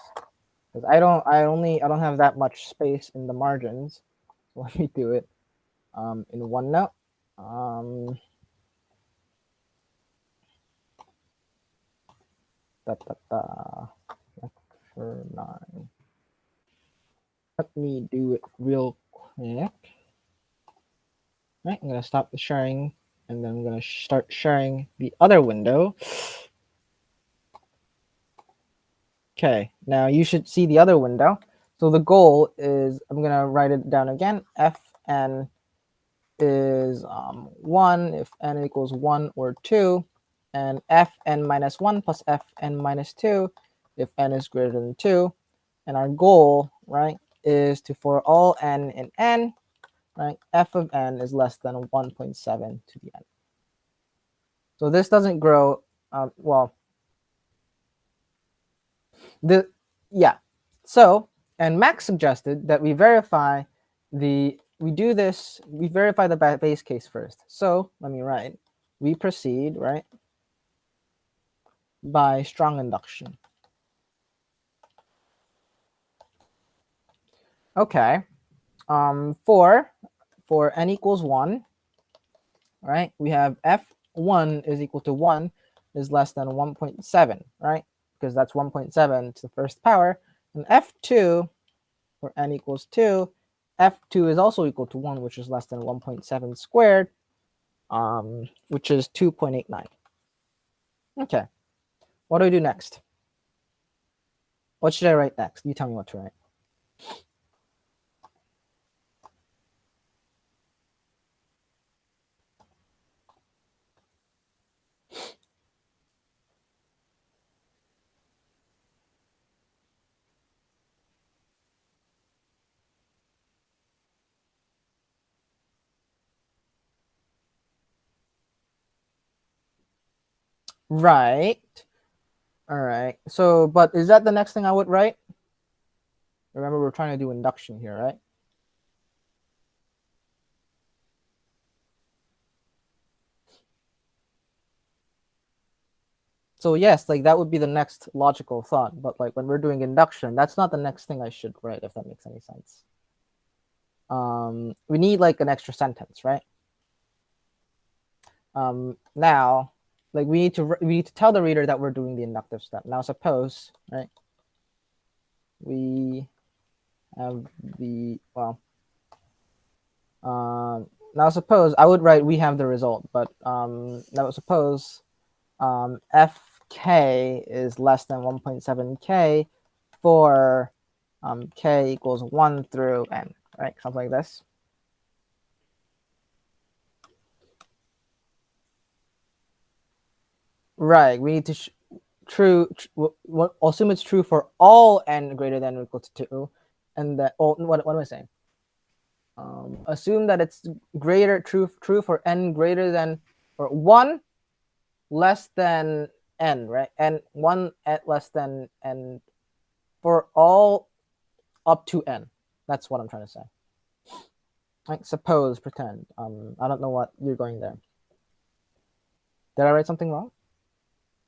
S1: Because I don't have that much space in the margins. So let me do it in OneNote. Lecture 9. Let me do it real quick. Right, I'm gonna stop the sharing, and then I'm gonna start sharing the other window. Okay, now you should see the other window. So the goal is, I'm gonna write it down again. Fn is 1 if n equals 1 or 2, and Fn minus 1 plus Fn minus 2 if n is greater than 2. And our goal, right, is to, for all n in n, right, f of n is less than 1.7 to the n. So this doesn't grow, So, and Max suggested that we verify the base case first. So let me write, we proceed, right, by strong induction. Okay. For n equals 1, right, we have f1 is equal to 1 is less than 1.7, right? Because that's 1.7 to the first power. And f2 for n equals 2, f2 is also equal to 1, which is less than 1.7 squared, which is 2.89. Okay. What do we do next? What should I write next? You tell me what to write. Right. All right. So, but is that the next thing I would write? Remember, we're trying to do induction here, right? So yes, like that would be the next logical thought. But like when we're doing induction, that's not the next thing I should write, if that makes any sense. We need like an extra sentence, right? Now, like we need to tell the reader that we're doing the inductive step. Now suppose, right, we have the, now suppose I would write we have the result, but now suppose fk is less than 1.7k for k equals 1 through n, right? Something like this. Right, we need to assume it's true for all n greater than or equal to 2, and that, what am I saying? Assume that it's true for n greater than, or 1 less than n, right? And 1 at less than n for all up to n. That's what I'm trying to say. Like suppose, pretend. I don't know what you're going there. Did I write something wrong?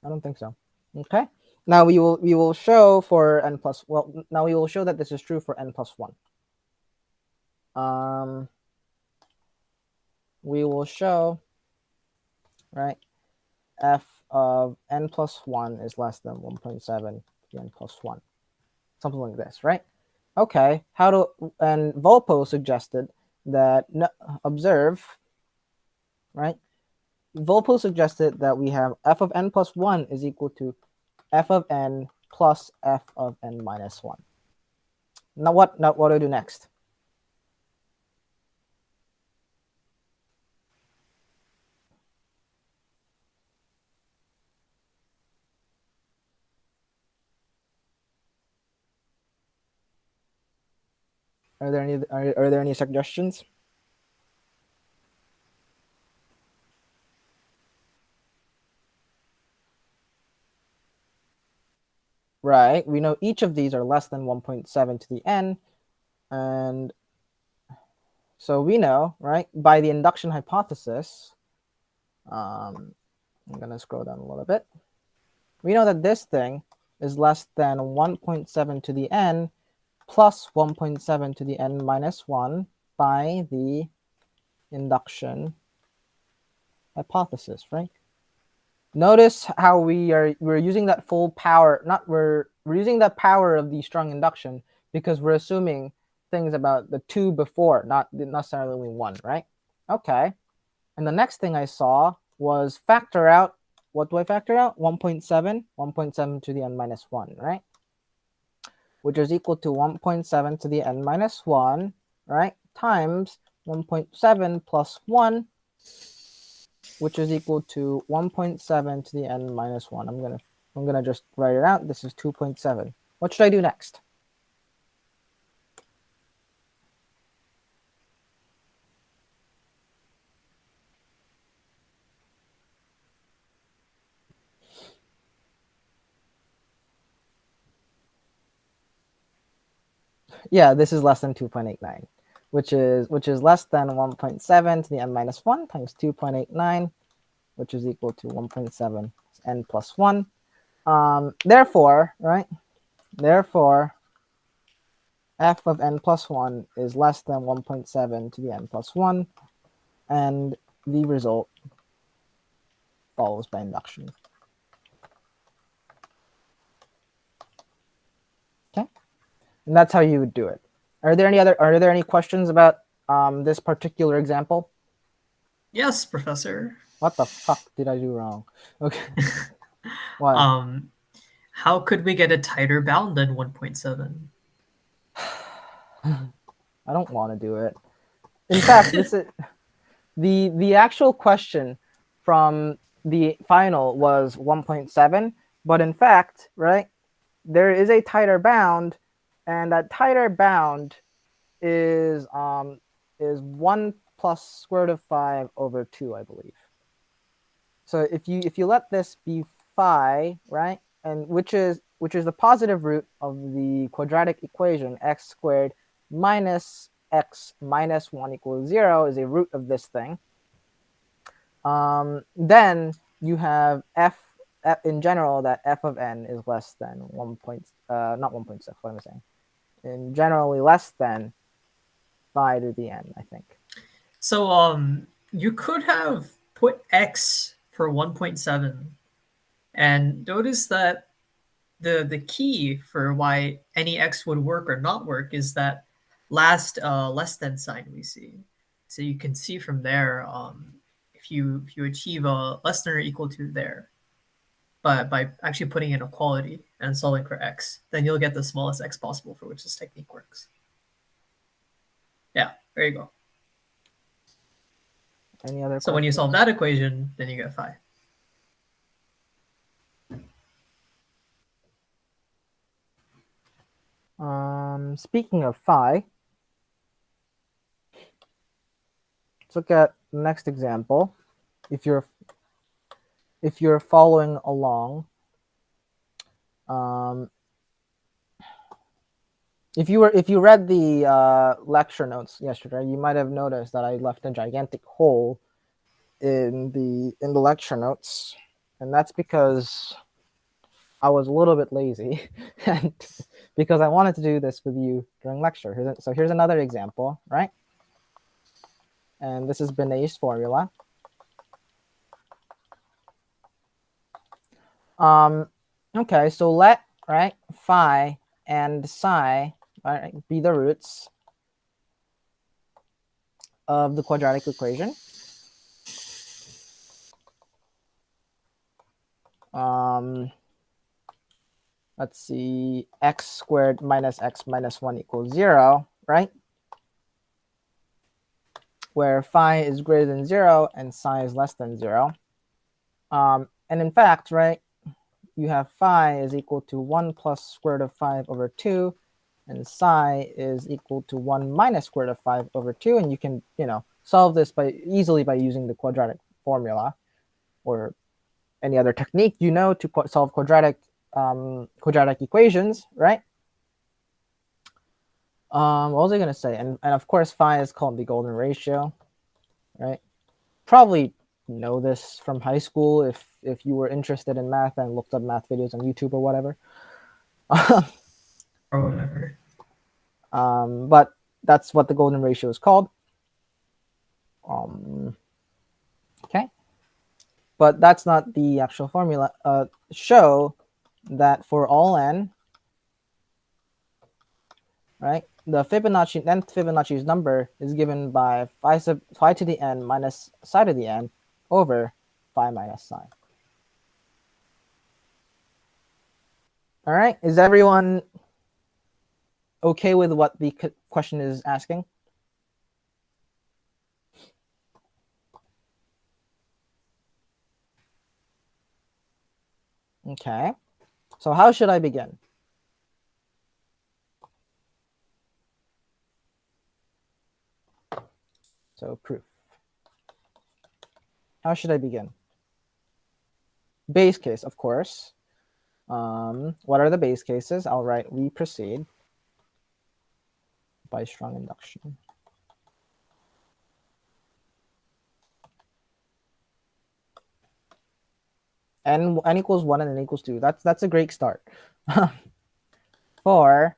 S1: I don't think so. Okay. Now we will show for n plus, now we will show that this is true for n plus 1. We will show, right, f of n plus 1 is less than 1.7 to n plus 1. Something like this, right? Okay. And Volpo suggested that, observe, right? Volpo suggested that we have f of n plus 1 is equal to f of n plus f of n minus 1. Now what do I do next? Are there any suggestions? Right. We know each of these are less than 1.7 to the n, and so we know, right, by the induction hypothesis, I'm going to scroll down a little bit. We know that this thing is less than 1.7 to the n plus 1.7 to the n minus 1 by the induction hypothesis, right? Notice how we're using that full power, we're using that power of the strong induction because we're assuming things about the two before, not necessarily only one, right? Okay. And the next thing I saw was factor out. What do I factor out? 1.7, 1.7 to the n minus 1, right? Which is equal to 1.7 to the n minus 1, right? Times 1.7 plus 1, which is equal to 1.7 to the n minus 1. I'm gonna just write it out. This is 2.7. What should I do next? Yeah, this is less than 2.89, which is less than 1.7 to the n minus 1 times 2.89, which is equal to 1.7 n plus 1. Therefore, right? Therefore, f of n plus 1 is less than 1.7 to the n plus 1, and the result follows by induction. Okay, and that's how you would do it. Are there any questions about this particular example?
S2: Yes, Professor.
S1: What the fuck did I do wrong? Okay. What?
S2: How could we get a tighter bound than 1.7?
S1: I don't want to do it. In fact, this is the actual question from the final was 1.7, but in fact, right, there is a tighter bound, and that tighter bound is 1 plus square root of 5 over 2, I believe. So if you let this be phi, right, and which is the positive root of the quadratic equation x squared minus x minus 1 equals 0 is a root of this thing. Then you have f in general that f of n is less than 1 point, not 1.6, what am I saying? In generally less than phi to the n, I think.
S2: So you could have put x for 1.7, and notice that the key for why any x would work or not work is that last less than sign we see. So you can see from there, if you achieve a less than or equal to there, but by actually putting in equality and solving for x, then you'll get the smallest x possible for which this technique works. Yeah, there you go.
S1: Any other
S2: So when you solve that equation, then you get phi.
S1: Speaking of phi, let's look at the next example. If you're following along, if you read the lecture notes yesterday, you might have noticed that I left a gigantic hole in the lecture notes, and that's because I was a little bit lazy, and because I wanted to do this with you during lecture. So here's another example, right? And this is Benet's formula. Okay, so let phi and psi be the roots of the quadratic equation. Let's see, x squared minus x minus 1 equals 0, right? Where phi is greater than 0 and psi is less than 0. And in fact, right, you have phi is equal to 1 plus square root of 5 over 2, and psi is equal to 1 minus square root of 5 over 2. And you can, solve this easily by using the quadratic formula or any other technique to solve quadratic equations, right? What was I going to say? And of course, phi is called the golden ratio, right? Probably know this from high school if you were interested in math and looked up math videos on YouTube or whatever.
S2: Or whatever.
S1: But that's what the golden ratio is called. Okay. But that's not the actual formula. Show that for all n, right, the nth Fibonacci's number is given by phi to the n minus psi to the n over phi minus psi. All right. Is everyone okay with what the question is asking? Okay. So how should I begin? So proof. How should I begin? Base case, of course. What are the base cases? I'll write we proceed by strong induction. N equals 1 and n equals 2. That's a great start. For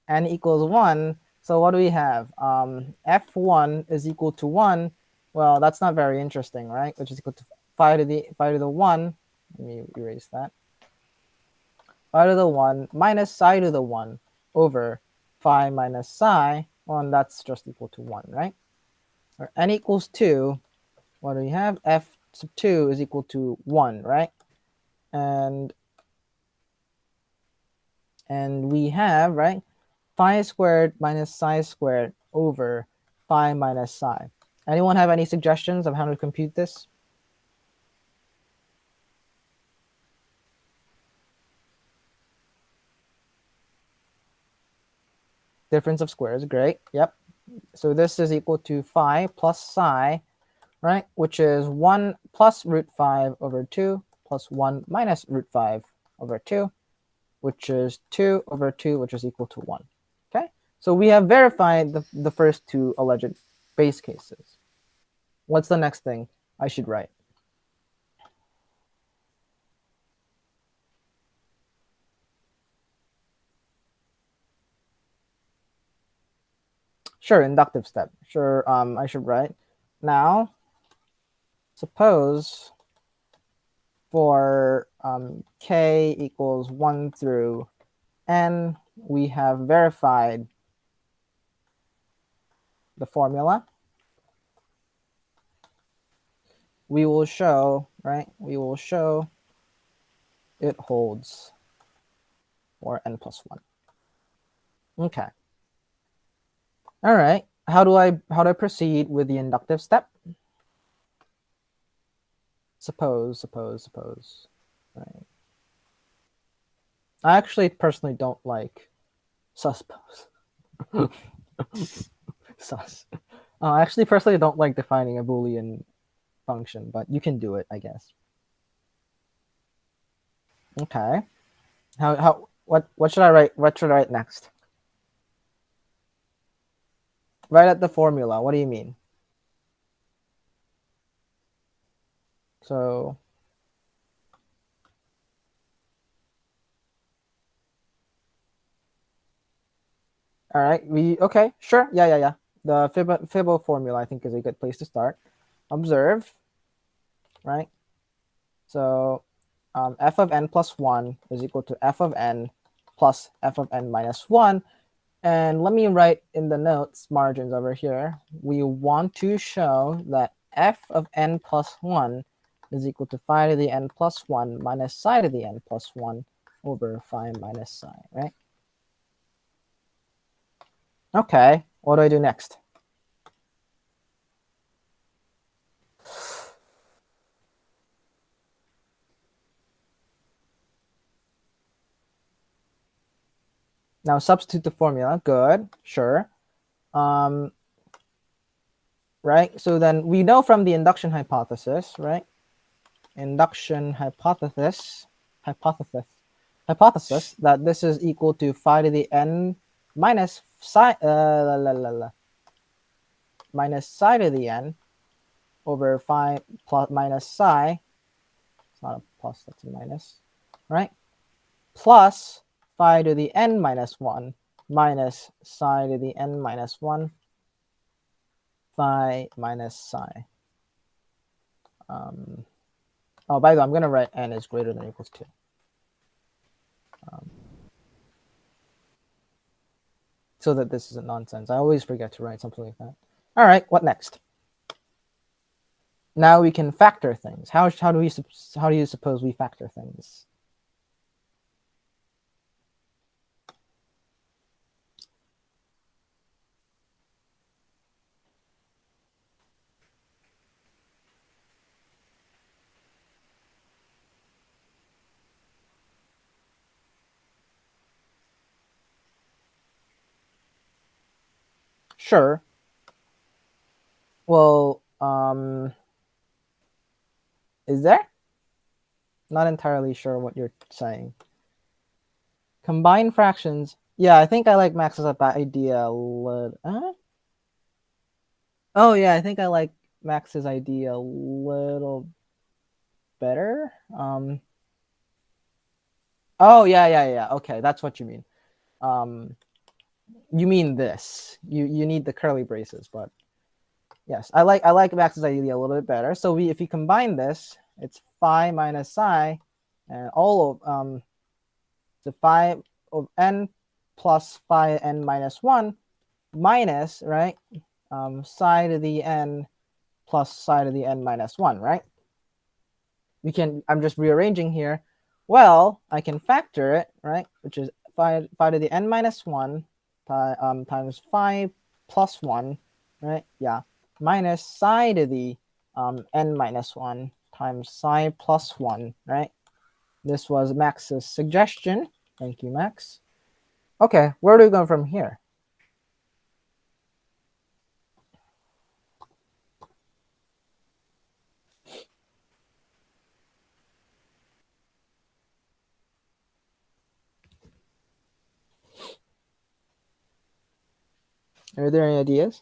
S1: n equals 1, so what do we have? F1 is equal to 1. Well, that's not very interesting, right? Which is equal to phi to the 1. Let me erase that. Phi to the 1 minus psi to the 1 over phi minus psi. Well, that's just equal to 1, right? Or n equals 2. What do we have? F sub 2 is equal to 1, right? And we have, right, phi squared minus psi squared over phi minus psi. Anyone have any suggestions of how to compute this? Difference of squares, great. Yep. So this is equal to phi plus psi, right, which is 1 plus root 5 over 2 plus 1 minus root 5 over 2, which is 2 over 2, which is equal to 1. Okay, so we have verified the first two alleged base cases. What's the next thing I should write? Sure, inductive step. Sure, I should write. Now, suppose for k equals 1 through n, we have verified the formula. We will show, right? We will show it holds for n plus 1. Okay. All right. How do I proceed with the inductive step? Suppose. Right. I actually personally don't like suppose. Sus. I actually personally don't like defining a Boolean function, but you can do it, I guess. Okay. What should I write? What should I write next? Right at the formula. What do you mean? So all right, okay, sure. Yeah. The Fibbo formula I think is a good place to start. Observe, right? So f of n plus 1 is equal to f of n plus f of n minus 1. And let me write in the notes margins over here. We want to show that f of n plus 1 is equal to phi to the n plus 1 minus psi to the n plus 1 over phi minus psi, right? Okay, what do I do next? Now substitute the formula. Good, sure. Right? So then we know from the induction hypothesis, right? Induction hypothesis that this is equal to phi to the n minus psi minus psi to the n over phi plus minus psi. It's not a plus, that's a minus, right? Plus phi to the n minus 1 minus psi to the n minus 1 phi minus psi. Oh, by the way, I'm going to write n is greater than or equals 2. So that this isn't nonsense. I always forget to write something like that. All right, what next? Now we can factor things. How do you suppose we factor things? Sure. Well, is there? Not entirely sure what you're saying. Combine fractions. Yeah, I think I like Max's idea a little. Oh yeah, I think I like Max's idea a little better. Oh yeah. Okay, that's what you mean. You mean this. You need the curly braces, but yes, I like Max's idea a little bit better. So if you combine this, it's phi minus psi, and all of the phi of n plus phi n minus 1 minus, right, psi to the n plus psi to the n minus 1, right? I'm just rearranging here. Well, I can factor it, right, which is phi to the n minus 1 times phi plus 1, right? Yeah, minus psi to the n minus 1 times psi plus 1, right? This was Max's suggestion. Thank you, Max. Okay, where do we go from here? Are there any ideas?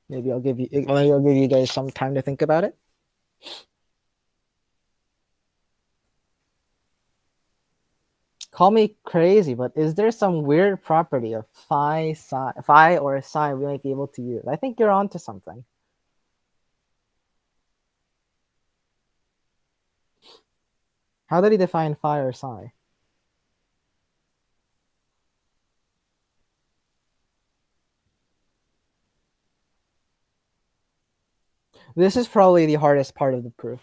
S1: Maybe I'll give you guys some time to think about it. Call me crazy, but is there some weird property of phi or psi we might be able to use? I think you're onto something. How did he define phi or psi? This is probably the hardest part of the proof.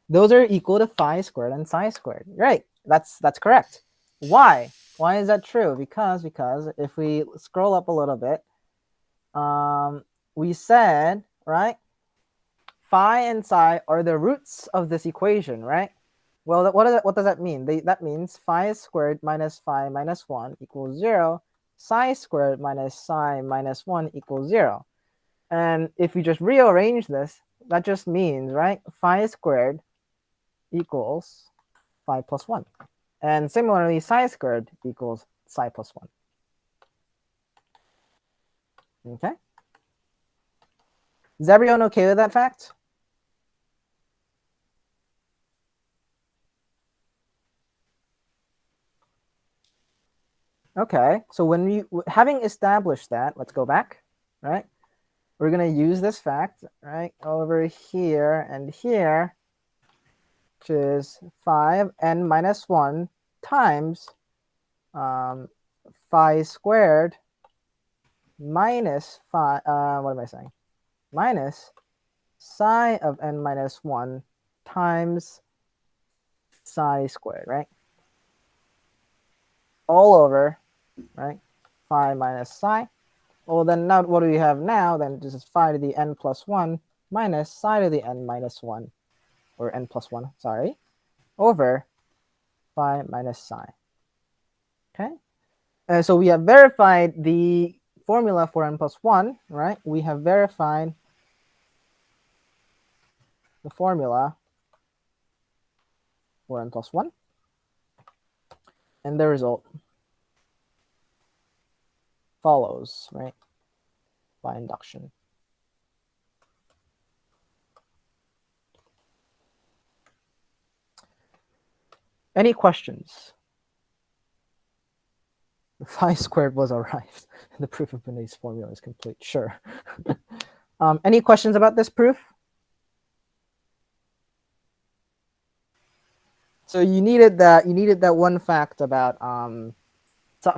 S1: Those are equal to phi squared and psi squared. Right. That's correct. Why? Why is that true? Because if we scroll up a little bit, we said, right, phi and psi are the roots of this equation, right? Well, what does that mean? That means phi squared minus phi minus 1 equals 0. Psi squared minus psi minus 1 equals 0. And if you just rearrange this, that just means, right, phi squared equals phi plus 1. And similarly, psi squared equals psi plus 1. Okay? Is everyone okay with that fact? Okay, so having established that, let's go back, right? We're going to use this fact, right, over here and here, which is 5n minus 1 times phi squared minus phi, what am I saying? Minus psi of n minus 1 times psi squared, right? All over, right? Phi minus psi. Well, then now what do we have now? Then this is phi to the n plus 1 minus psi to the n minus 1, or n plus 1, sorry, over phi minus psi. Okay? And so we have verified the formula for n plus 1, right? We have verified the formula for n plus 1. And the result follows, right, by induction. Any questions? The phi squared was arrived. The proof of Benet's formula is complete. Sure. Any questions about this proof? So you needed that one fact about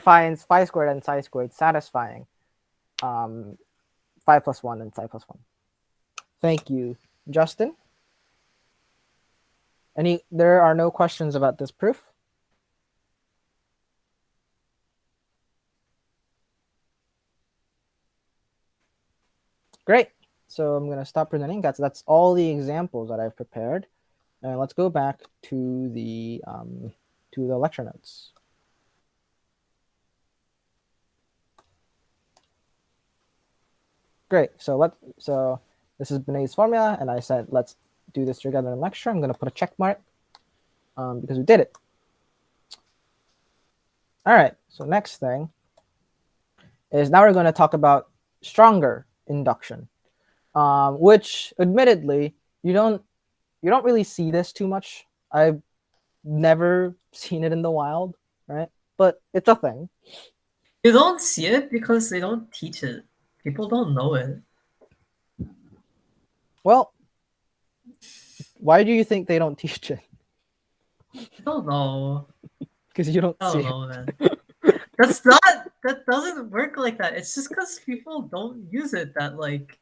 S1: phi squared and psi squared satisfying phi plus 1 and psi plus 1. Thank you, Justin. There are no questions about this proof? Great. So I'm going to stop presenting. That's all the examples that I've prepared. And let's go back to the lecture notes. Great. So this is Benet's formula, and I said let's do this together in lecture. I'm going to put a check mark because we did it. All right. So next thing is now we're going to talk about stronger induction, which admittedly you don't really see this too much. I've never seen it in the wild, right? But it's a thing.
S2: You don't see it because they don't teach it. People don't know it.
S1: Well, why do you think they don't teach it?
S2: I don't know.
S1: Because you don't
S2: I
S1: see
S2: don't
S1: it.
S2: know, man. That doesn't work like that. It's just because people don't use it that, like,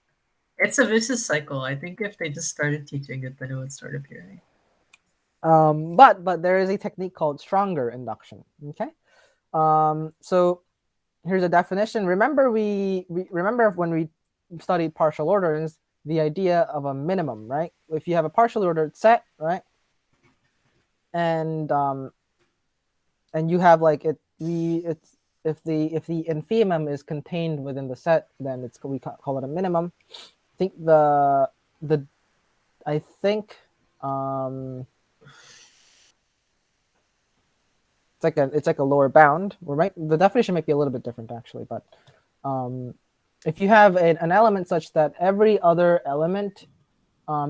S2: it's a vicious cycle. I think if they just started teaching it, then it would start appearing.
S1: But there is a technique called stronger induction. Okay. So here's a definition. Remember remember when we studied partial orders, the idea of a minimum, right? If you have a partially ordered set, right, and you have like if the infimum is contained within the set, then we call it a minimum. I think it's like a lower bound. The definition might be a little bit different actually, but if you have an element such that every other element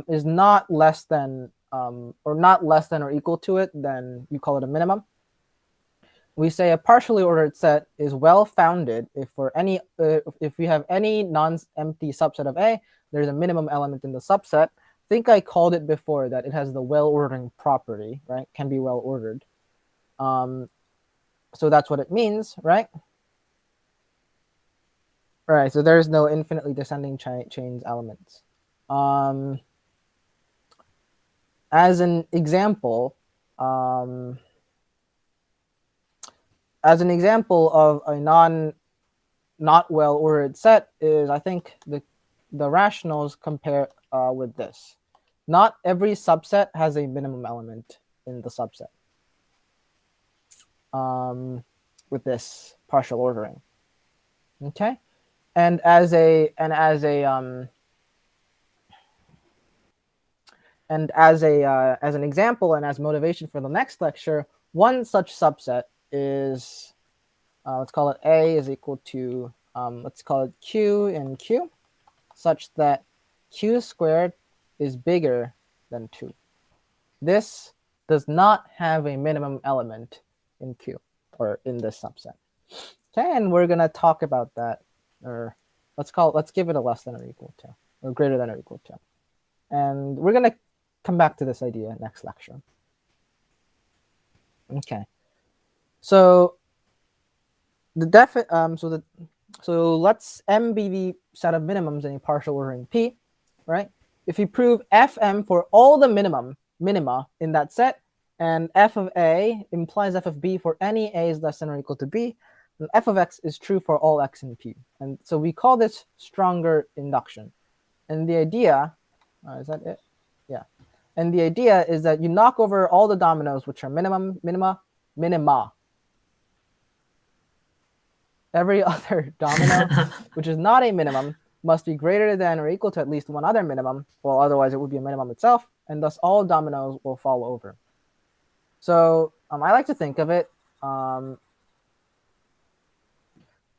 S1: is not less than or equal to it, then you call it a minimum. We say a partially ordered set is well founded if we have any non-empty subset of A, there's a minimum element in the subset. I think I called it before that it has the well-ordering property, right? Can be well ordered. So that's what it means, right? All right, so there's no infinitely descending chains elements. As an example of a not well ordered set is, I think the rationals compare with this. Not every subset has a minimum element in the subset. With this partial ordering, okay, and as an example and as motivation for the next lecture, one such subset is let's call it A is equal to let's call it Q in Q, such that Q squared is bigger than 2. This does not have a minimum element in Q or in this subset. Okay, and we're gonna talk about that, or let's give it a less than or equal to, or greater than or equal to, and we're gonna come back to this idea next lecture. Okay, so so let's M be the set of minimums in a partial ordering P, right? if you prove Fm for all the minima in that set, and f of a implies f of b for any a is less than or equal to b, then f of x is true for all x in P. And so we call this stronger induction. And the idea, is that it? Yeah. And the idea is that you knock over all the dominoes which are minima. Every other domino which is not a minimum must be greater than or equal to at least one other minimum, well, otherwise it would be a minimum itself, and thus all dominoes will fall over. So I like to think of it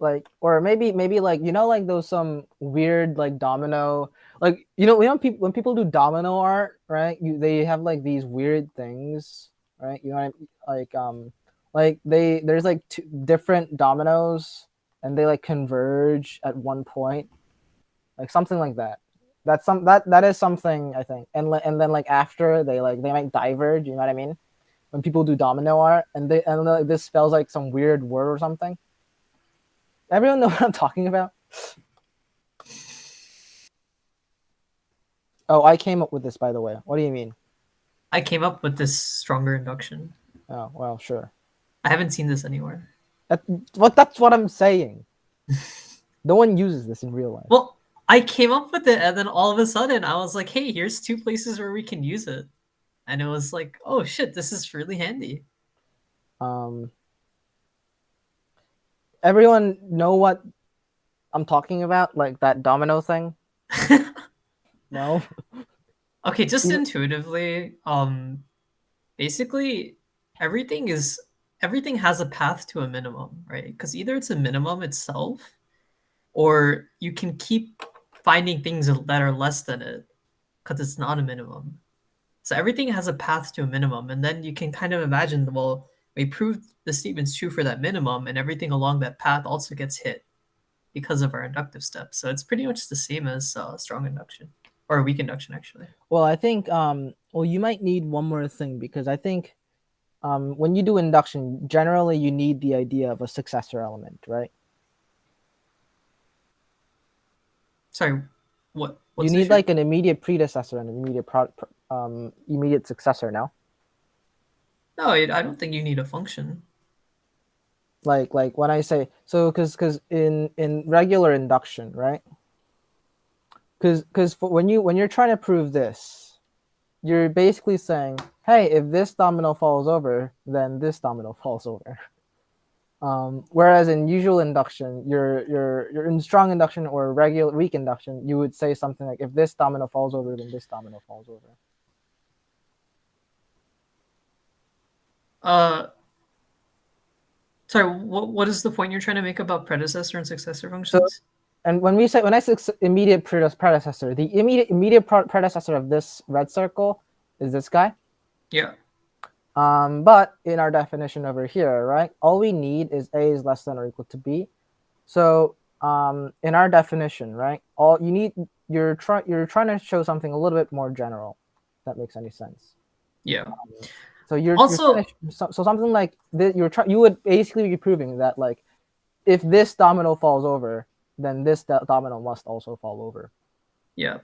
S1: like, or maybe like, you know, like those some weird like domino, like, you know when people do domino art, right? They have like these weird things, right? You know what I mean? Like there's like two different dominoes and they like converge at one point, like something like that. That is something I think. And then like after they might diverge, you know what I mean? When people do domino art and like, this spells like some weird word or something. Everyone know what I'm talking about? Oh, I came up with this, by the way. What do you mean?
S2: I came up with this stronger induction.
S1: Oh, well, sure.
S2: I haven't seen this anywhere.
S1: That's what I'm saying. No one uses this in real life.
S2: Well, I came up with it, and then all of a sudden, I was like, hey, here's 2 places where we can use it. And it was like, oh shit, this is really handy.
S1: Everyone know what I'm talking about? Like that domino thing? No?
S2: Okay, just intuitively, basically everything has a path to a minimum, right? Because either it's a minimum itself, or you can keep finding things that are less than it, because it's not a minimum. So everything has a path to a minimum, and then you can kind of imagine, well, we proved the statement's true for that minimum, and everything along that path also gets hit because of our inductive steps. So it's pretty much the same as strong induction, or weak induction, actually.
S1: Well, I think well, you might need one more thing, because I think when you do induction, generally you need the idea of a successor element, right?
S2: Sorry, what's
S1: you need like an immediate predecessor and an immediate successor now.
S2: No, I don't think you need a function.
S1: Like when I say so, because in regular induction, right? Because when you're trying to prove this, you're basically saying, hey, if this domino falls over, then this domino falls over. Whereas in usual induction, you're in strong induction or regular weak induction, you would say something like, if this domino falls over, then this domino falls over.
S2: Sorry, what is the point you're trying to make about predecessor and successor functions?
S1: So, and when I say immediate predecessor, the immediate predecessor of this red circle is this guy.
S2: Yeah.
S1: But in our definition over here, right, all we need is a is less than or equal to b. So in our definition, right, all you need, you're trying to show something a little bit more general, if that makes any sense.
S2: Yeah.
S1: So so something like this, you would basically be proving that, like, if this domino falls over, then this domino must also fall over.
S2: Yeah.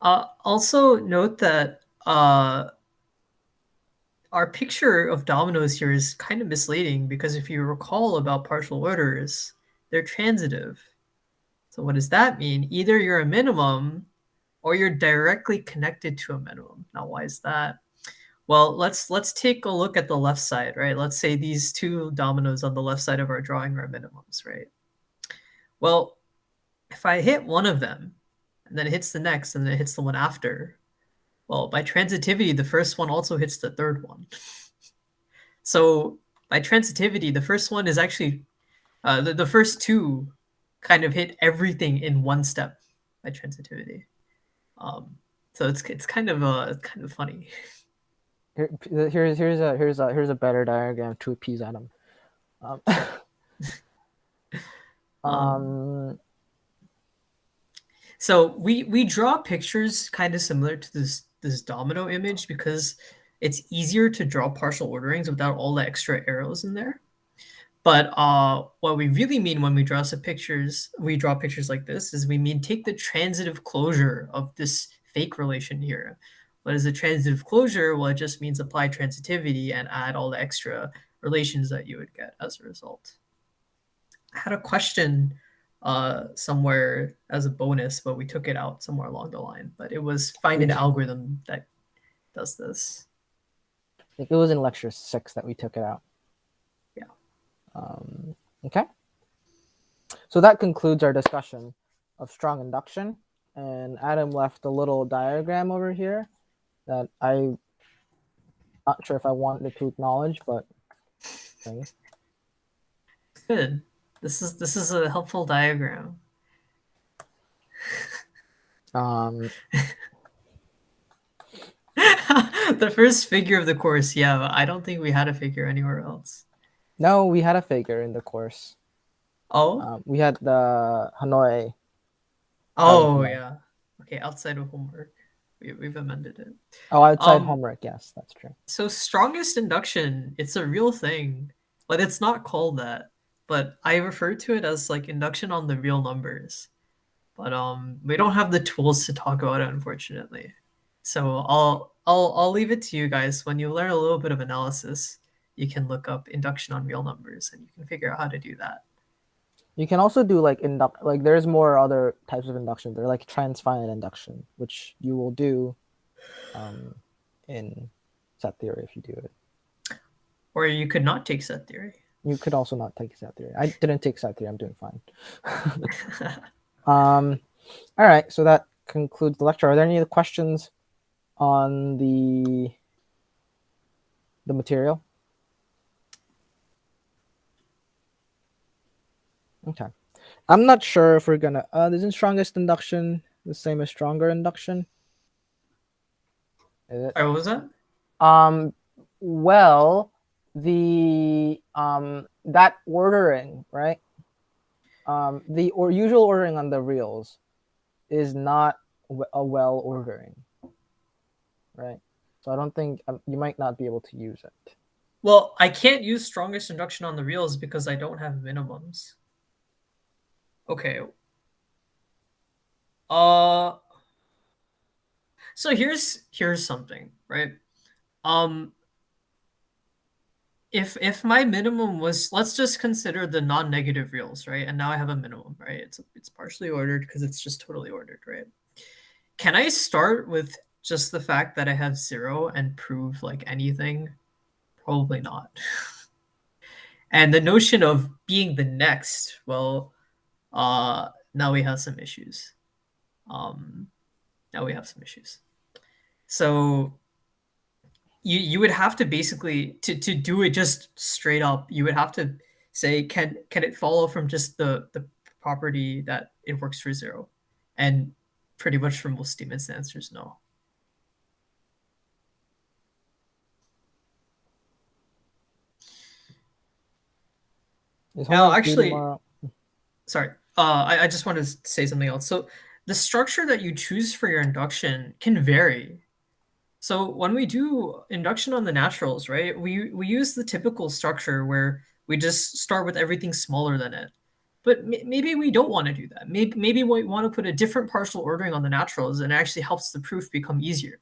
S2: Also note that our picture of dominoes here is kind of misleading, because if you recall about partial orders, they're transitive. So what does that mean? Either you're a minimum or you're directly connected to a minimum. Now, why is that? Well, let's take a look at the left side, right? Let's say these 2 dominoes on the left side of our drawing are minimums, right? Well, if I hit one of them, and then it hits the next, and then it hits the one after, well, by transitivity, the first one also hits the third one. So by transitivity, the first one is actually, the first 2 kind of hit everything in one step by transitivity. So it's kind of funny.
S1: Here's a better diagram to appease Adam.
S2: So we draw pictures kind of similar to this domino image, because it's easier to draw partial orderings without all the extra arrows in there. But what we really mean when we draw pictures like this is we mean take the transitive closure of this fake relation here. What is a transitive closure? Well, it just means apply transitivity and add all the extra relations that you would get as a result. I had a question somewhere as a bonus, but we took it out somewhere along the line. But it was find an algorithm that does this.
S1: I think it was in lecture 6 that we took it out.
S2: Yeah.
S1: Okay. So that concludes our discussion of strong induction. And Adam left a little diagram over here that I'm not sure if I wanted to acknowledge, but okay.
S2: Good. This is a helpful diagram. The first figure of the course, yeah, I don't think we had a figure anywhere else.
S1: No, we had a figure in the course.
S2: Oh?
S1: We had the Hanoi.
S2: Oh, yeah. Okay, outside of homework. We've amended it.
S1: Oh, outside homework, yes, that's true.
S2: So strongest induction, it's a real thing. But it's not called that. But I refer to it as like induction on the real numbers. But we don't have the tools to talk about it, unfortunately. So I'll leave it to you guys. When you learn a little bit of analysis, you can look up induction on real numbers and you can figure out how to do that.
S1: You can also do like there's more other types of induction. They're like transfinite induction, which you will do in set theory if you do it.
S2: Or you could not take set theory.
S1: You could also not take set theory. I didn't take set theory. I'm doing fine. All right. So that concludes the lecture. Are there any other questions on the material? Okay. I'm not sure if we're gonna. Isn't strongest induction the same as stronger induction? Is it?
S2: What was that?
S1: Well, the that ordering, right? The usual ordering on the reals is not a well ordering, right? So I don't think you might not be able to use it.
S2: Well, I can't use strongest induction on the reals because I don't have minimums. Okay. So here's something, right? If my minimum was, let's just consider the non-negative reals, right? And now I have a minimum, right? It's partially ordered because it's just totally ordered, right? Can I start with just the fact that I have 0 and prove like anything? Probably not. And the notion of being the next, well, now we have some issues. Now we have some issues. So you would have to basically to do it just straight up, you would have to say, can it follow from just the property that it works for 0? And pretty much for most statements, the answer is no. Now, actually, sorry, I just wanted to say something else. So the structure that you choose for your induction can vary. So when we do induction on the naturals, right, we use the typical structure where we just start with everything smaller than it. But maybe we don't want to do that. Maybe we want to put a different partial ordering on the naturals, and it actually helps the proof become easier.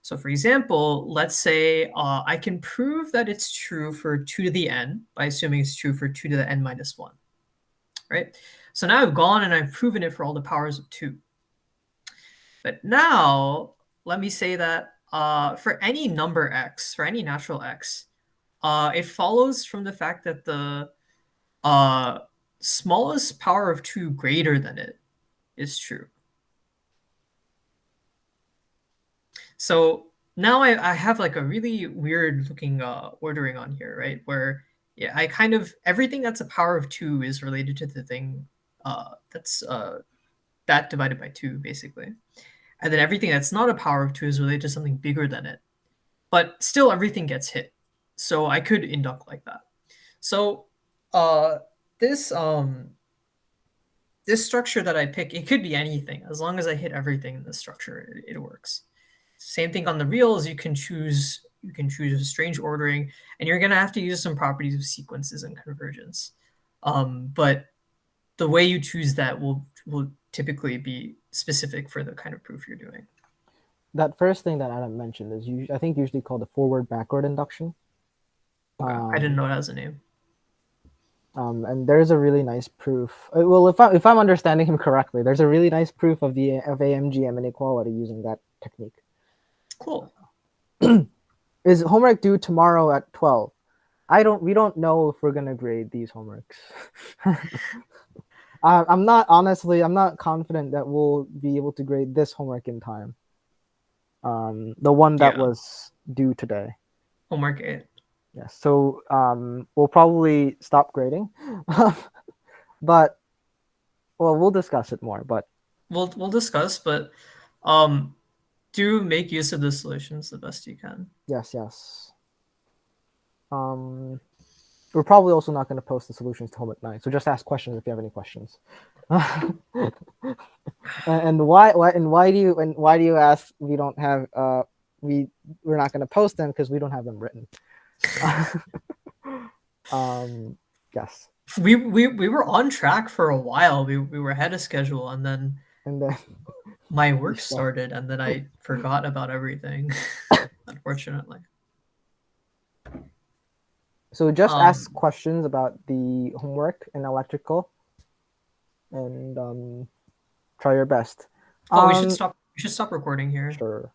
S2: So for example, let's say I can prove that it's true for 2 to the n by assuming it's true for 2 to the n minus 1, right? So now I've gone and I've proven it for all the powers of 2. But now let me say that for any number x, for any natural x, it follows from the fact that the smallest power of 2 greater than it is true. So now I have like a really weird looking ordering on here, right? Where yeah, I kind of, everything that's a power of 2 is related to the thing that's that divided by 2, basically. And then everything that's not a power of 2 is related to something bigger than it. But still everything gets hit. So I could induct like that. So this this structure that I pick, it could be anything. As long as I hit everything in the structure, it works. Same thing on the reals, you can choose a strange ordering, and you're gonna have to use some properties of sequences and convergence. But the way you choose that will typically be specific for the kind of proof you're doing.
S1: That first thing that Adam mentioned is I think usually called the forward-backward induction.
S2: Okay, I didn't know it has a name.
S1: And there's a really nice proof. Well, if I'm understanding him correctly, there's a really nice proof of AMGM inequality using that technique.
S2: Cool.
S1: Is homework due tomorrow at 12? We don't know if we're gonna grade these homeworks. I'm not confident that we'll be able to grade this homework in time. The one that was due today.
S2: Homework 8.
S1: Yes. So we'll probably stop grading, but we'll discuss it more. But
S2: we'll discuss. But do make use of the solutions the best you can.
S1: Yes. We're probably also not going to post the solutions to homework 9. So just ask questions if you have any questions. and why do you ask? We don't have we're not going to post them because we don't have them written. Yes.
S2: We were on track for a while. We were ahead of schedule, and then my work started, and then I forgot about everything. Unfortunately.
S1: So just ask questions about the homework in electrical, and try your best.
S2: We should stop. We should stop recording here.
S1: Sure.